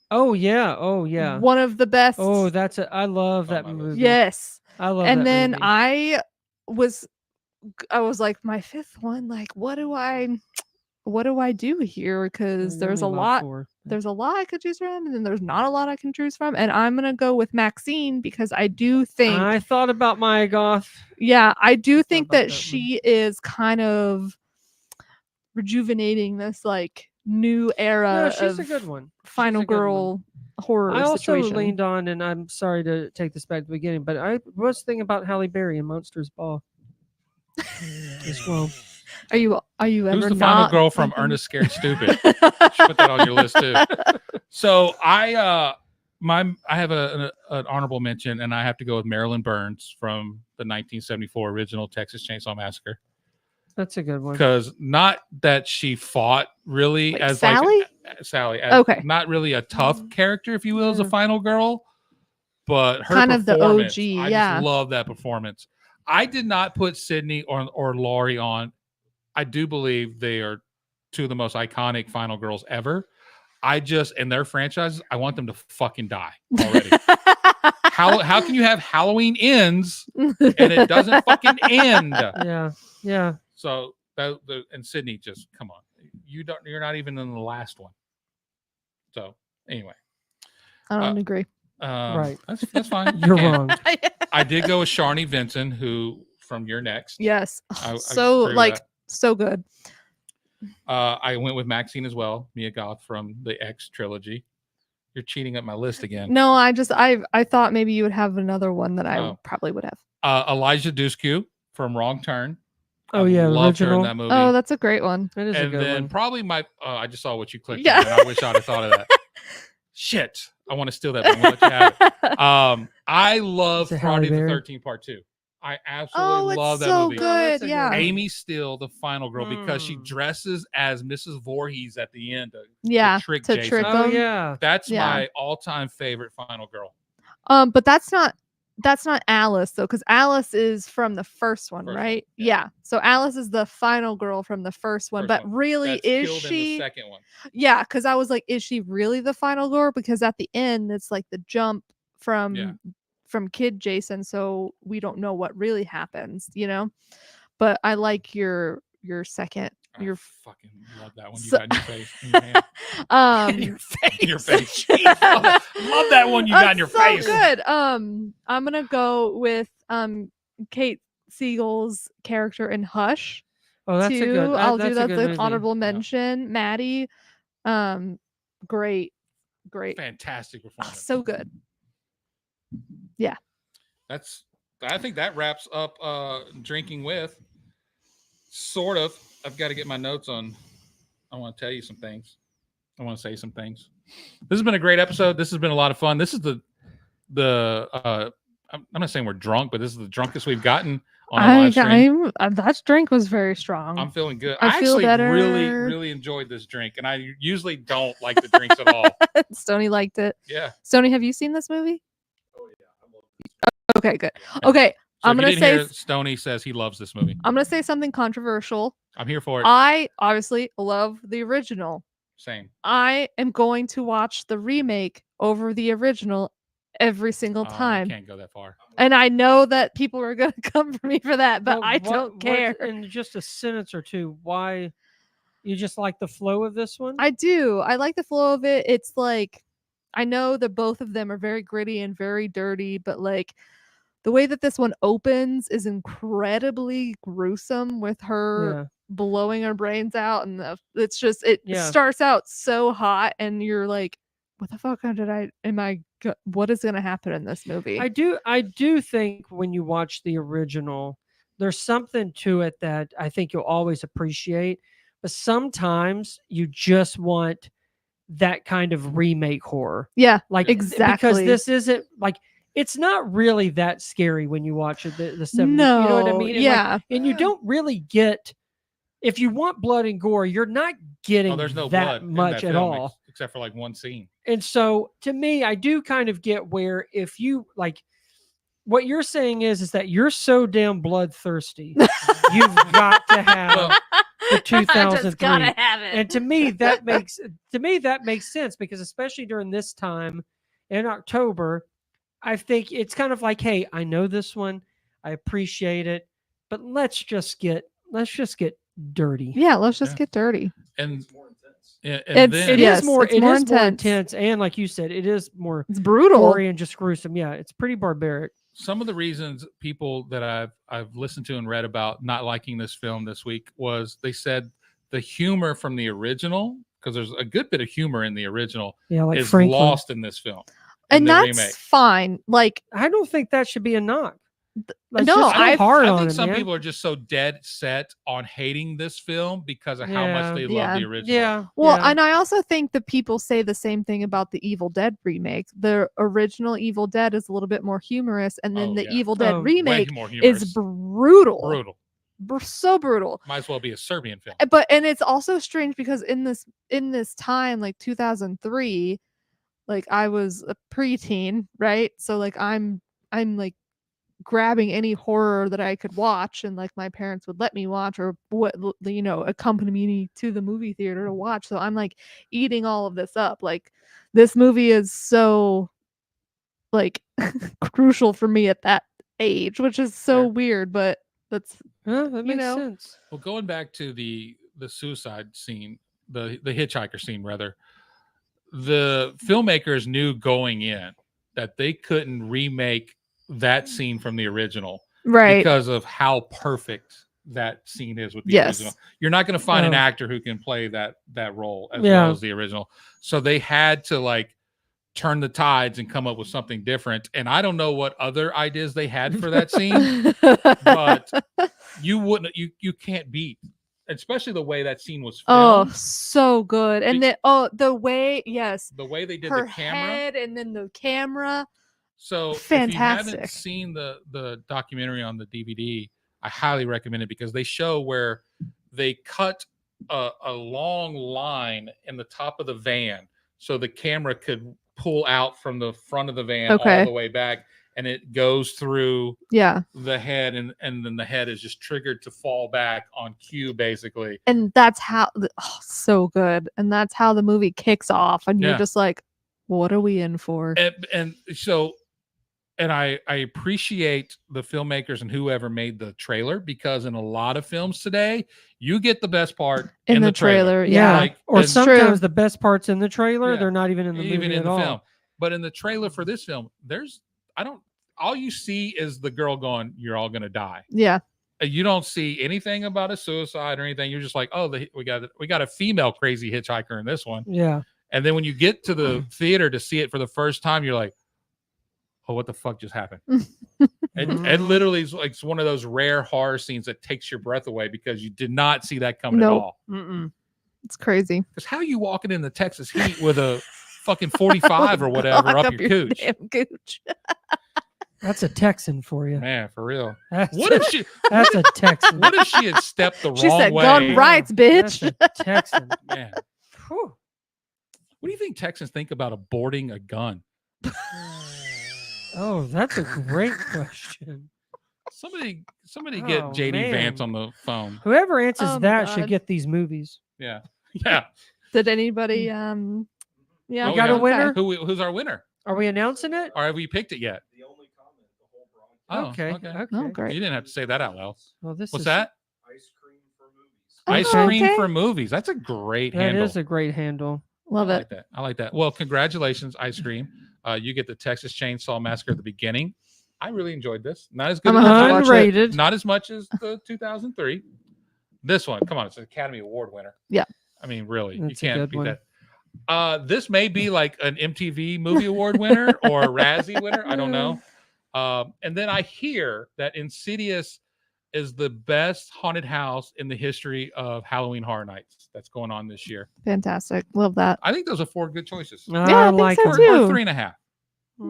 Oh yeah. Oh yeah. One of the best. Oh, I love that my list. movie. yes. I love And that then movie. I was like, my fifth one, like, what do I do here? Because You're there's a only about lot. 4. There's a lot I could choose from, and then there's not a lot I can choose from. And I'm gonna go with Maxine because I do think, I thought about Maya Goth. yeah, I do think about that that one. she is kind of rejuvenating this like new era No, she's a of good one. final She's a good one. girl horror I also situation. leaned on, and I'm sorry to take this back to the beginning, but I was thinking about Halle Berry in Monsters Ball as well. Are you ever Who's the final not girl from fucking- Ernest Scared Stupid? You should put that on your list too. So I have an honorable mention, and I have to go with Marilyn Burns from the 1974 original Texas Chainsaw Massacre. That's a good one. Because not that she fought really Like as Sally? like Sally, as Okay. not really a tough character, if you will, as a Yeah. final girl, but her Kind of the performance, OG, I yeah. just love that performance. I did not put Sydney or Laurie on. I do believe they are two of the most iconic final girls ever. I just in their franchises, I want them to fucking die already. How can you have Halloween ends and it doesn't fucking end? Yeah. Yeah. So and Sydney, just come on, you're not even in the last one. So anyway, I don't agree. Right. That's fine. You're Can't. wrong. I did go with Sharni Vinson, who from Your Next. Yes. I So agree with like that. So good. I went with Maxine as well, Mia Goth from the X trilogy. You're cheating at my list again. No, I thought maybe you would have another one that I Oh. probably would have. Elijah Dushku from Wrong Turn. Oh, I yeah, loved her in original. that movie. Oh, that's a great one. That is a And good then one. probably my I just saw what you clicked Yeah. on, and I wish I'd have thought of that. Shit, I want to steal that, but I'm gonna let you have it. I love Is it Halle Friday the Berry? 13th Part 2. I Oh, absolutely it's love that so movie. Oh, that's good. a Yeah. good one. Amy Steele, the final girl, because she Mm. dresses as Mrs. Voorhees at the end. Yeah. trick To Jason. trick Oh, them. yeah. That's Yeah. my all-time favorite final girl. But that's not Alice though, because Alice is from the first one, First one, right? yeah. Yeah. So Alice is the final girl from the first one, First but one. really, That's is killed in the she? second one. Yeah, because I was like, is she really the final girl? Because at the end, it's like the jump from Kid Jason, so we don't know what really happens, you know. But I like your second. I Your fucking love that one you So- got in your face. In your hand. um In your face. Jeez, love that one you got in your That's so face. good. I'm gonna go with Kate Siegel's character in Hush. Oh, that's too. a good. I'll that's do a that's good an movie. honorable mention. Maddie, great. Fantastic performance. So good. I think that wraps up drinking with. Sort of. I've got to get my notes on. I want to tell you some things. I want to say some things. This has been a great episode. This has been a lot of fun. This is the I'm not saying we're drunk, but this is the drunkest we've gotten on a live stream. That drink was very strong. I'm feeling good. I feel actually better. really enjoyed this drink, and I usually don't like the drinks at all. Stoney liked it. Yeah. Stoney, have you seen this movie? Oh yeah, I love this. Okay, good. Yeah. Okay, So I'm if you gonna didn't say hear, Stoney says he loves this movie. I'm gonna say something controversial. I'm here for it. I obviously love the original. Same. I am going to watch the remake over the original every single I time. can't go that far. And I know that people are going to come for me for that, but I don't care. In just a sentence or two, why you just like the flow of this one? I do. I like the flow of it. It's like, I know that both of them are very gritty and very dirty, but like the way that this one opens is incredibly gruesome with her blowing her brains out. And it's just, it starts out so hot and you're like, what the fuck what is going to happen in this movie? I do think when you watch the original, there's something to it that I think you'll always appreciate. But sometimes you just want that kind of remake horror. Yeah, like exactly. Because this isn't like, it's not really that scary when you watch it. The 70s, no, you know what I mean? And yeah, and you don't really get. If you want blood and gore, you're not getting there's no that blood in much that at film, all. except for like one scene. And so to me, I do kind of get where if you like what you're saying is that you're so damn bloodthirsty. You've got to have the 2003. Just gotta have it. And to me that makes sense because especially during this time in October, I think it's kind of like, hey, I know this one, I appreciate it, but let's just get dirty. Yeah, let's just get dirty. And It's more intense. and then It Yes, is more it's more intense. intense, and like you said, it is more It's brutal. gory and just gruesome. Yeah, it's pretty barbaric. some of the reasons people that I've listened to and read about not liking this film this week was they said the humor from the original, because there's a good bit of humor in the original, Yeah, like is Franklin. lost in this film. And in the that's remake. fine. Like, I don't think that should be a knock. Like, no, just go I hard I on think it, some man. people are just so dead set on hating this film because of how much they love Yeah. the original. Yeah. well, yeah. and I also think that people say the same thing about the Evil Dead remake. The original Evil Dead is a little bit more humorous, and then Oh, the yeah. Evil Dead Oh, way remake Way more humorous. is brutal. brutal. So brutal. Might as well be a Serbian film. And it's also strange because in this time, like 2003, like I was a preteen, right? So like I'm like grabbing any horror that I could watch, and like my parents would let me watch, or accompany me to the movie theater to watch. So I'm like eating all of this up. Like this movie is so like crucial for me at that age, which is so Sure. weird, but that's Huh, that makes know. sense. Well, going back to the suicide scene, the hitchhiker scene rather, the filmmakers knew going in that they couldn't remake that scene from the original right. because of how perfect that scene is with the Yes. original. You're not going to find an Oh. actor who can play that role as Yeah. well as the original. So they had to like turn the tides and come up with something different. And I don't know what other ideas they had for that scene, but you wouldn't, you can't beat, especially the way that scene was Oh, filmed. so good. And Be- the way, yes, The way they did her the camera. head and then the camera. So if you haven't Fantastic. seen the documentary on the DVD, I highly recommend it because they show where they cut a long line in the top of the van so the camera could pull out from the front of the van all Okay. the way back, and it goes through Yeah. the head, and then the head is just triggered to fall back on cue, basically. And that's how, so good. And that's how the movie kicks off. And you're Yeah. just like, what are we in for? And so, and I appreciate the filmmakers and whoever made the trailer, because in a lot of films today, you get the best part In the trailer. Yeah. Like, Or and sometimes the best parts in the trailer, Yeah. they're not even in the even movie in at the all. film. But in the trailer for this film, all you see is the girl going, "You're all gonna die." Yeah. You don't see anything about a suicide or anything. You're just like, "Oh, we got a female crazy hitchhiker in this one." Yeah. And then when you get to the theater to see it for the first time, you're like, "Oh, what the fuck just happened?" It literally is like one of those rare horror scenes that takes your breath away because you did not see that coming Nope. at all. Mm-mm. It's crazy. Because how are you walking in the Texas heat with a fucking 45 or whatever Lock up your cooch? damn gooch. That's a Texan for you. Man, for real. That's, What if she? that's a Texan. What if she had stepped the She wrong said, way? gun rights, bitch. That's a Texan. Man, Whew. what do you think Texans think about aborting a gun? Oh, that's a great question. Somebody Oh, get JD man. Vance on the phone. Whoever answers Oh my that God. should get these movies. Yeah, yeah. Did anybody Hmm. yeah. We got a okay. winner? Who's our winner? Are we announcing it? Or have we picked it yet? The only comment the whole broadcast. Oh, Okay. okay. Oh, You great. didn't have to say that out loud. Well, this What's is that? Ice cream for movies. Oh, Ice Okay. cream okay. for movies. That's a great That handle. is a great handle. Love I it. like that. I like that. Well, congratulations, Ice Cream. You get the Texas Chainsaw Massacre at the beginning. I really enjoyed this. Not as good I'm as gonna have to watch it. Unrated. not as much as the 2003. This one, come on, it's an Academy Award winner. Yeah. I mean, really, That's a you can't good beat one. that. This may be like an MTV Movie Award winner or a Razzie winner. I don't know. And then I hear that Insidious is the best haunted house in the history of Halloween Horror Nights that's going on this year. Fantastic. Love that. I think those are 4 good choices. Yeah, I think like so it. too. Or 3.5.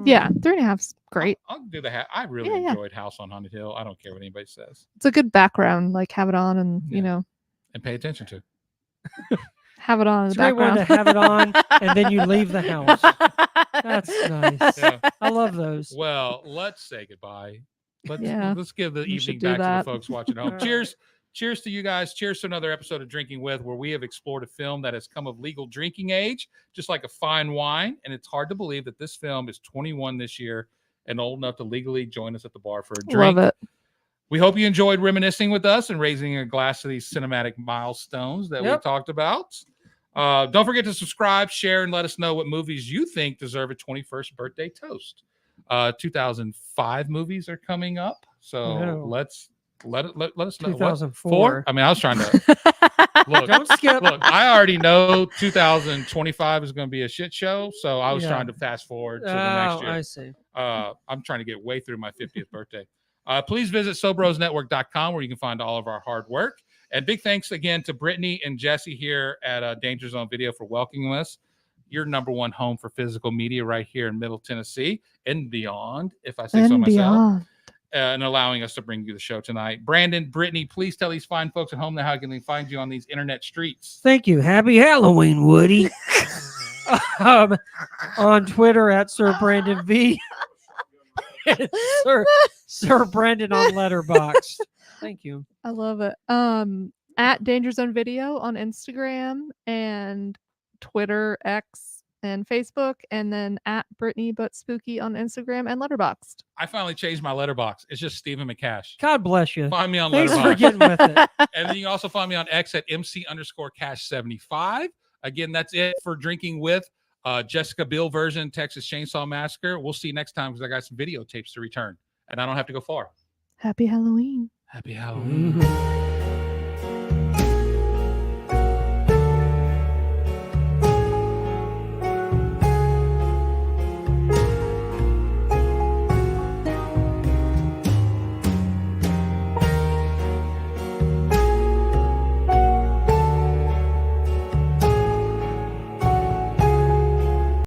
Yeah, 3.5's great. I'll do the I really Yeah. enjoyed House on Haunted Hill. I don't care what anybody says. It's a good background. Like have it on and Yeah. And pay attention to. have it on in It's the a great one background. to have it on, and then you leave the house. That's nice. Yeah. I love those. Well, let's say goodbye. Yeah, Let's give the we should evening do back to that. the folks watching at home. All Cheers. Cheers to you guys. Cheers to another episode of Drinking With, where we have explored a film that has come of legal drinking age, just like a fine wine. And it's hard to believe that this film is 21 this year and old enough to legally join us at the bar for a drink. Love it. We hope you enjoyed reminiscing with us and raising a glass of these cinematic milestones that we Yep. talked about. Don't forget to subscribe, share, and let us know what movies you think deserve a 21st birthday toast. 2005 movies are coming up, so No. let us know. What? 2004. I mean, I was trying to look. Don't skip. Look, I already know 2025 is going to be a shit show, so I was Yeah. trying to fast forward to the next year. I see. I'm trying to get way through my 50th birthday. Please visit SoBrosNetwork.com where you can find all of our hard work. And big thanks again to Brittany and Jesse here at Danger Zone Video for welcoming us. Your number one home for physical media right here in Middle Tennessee and beyond, if I say so And myself, beyond. and allowing us to bring you the show tonight. Brandon, Brittany, please tell these fine folks at home how can they find you on these internet streets. Thank you. Happy Halloween, Woody. On Twitter at Sir Brandon V. Sir Brandon on Letterboxd. Thank you. I love it. At Danger Zone Video on Instagram and Twitter, X, and Facebook, and then at Brittany But Spooky on Instagram and Letterboxd. I finally changed my letterbox. It's just Stephen McCash. God bless you. Find me on Thanks for Letterboxd. getting with it. And then you can also find me on X at MC_cash75. Again, that's it for Drinking With. Jessica Biel version, Texas Chainsaw Massacre. We'll see you next time because I got some videotapes to return and I don't have to go far. Happy Halloween. Happy Halloween. Mhm.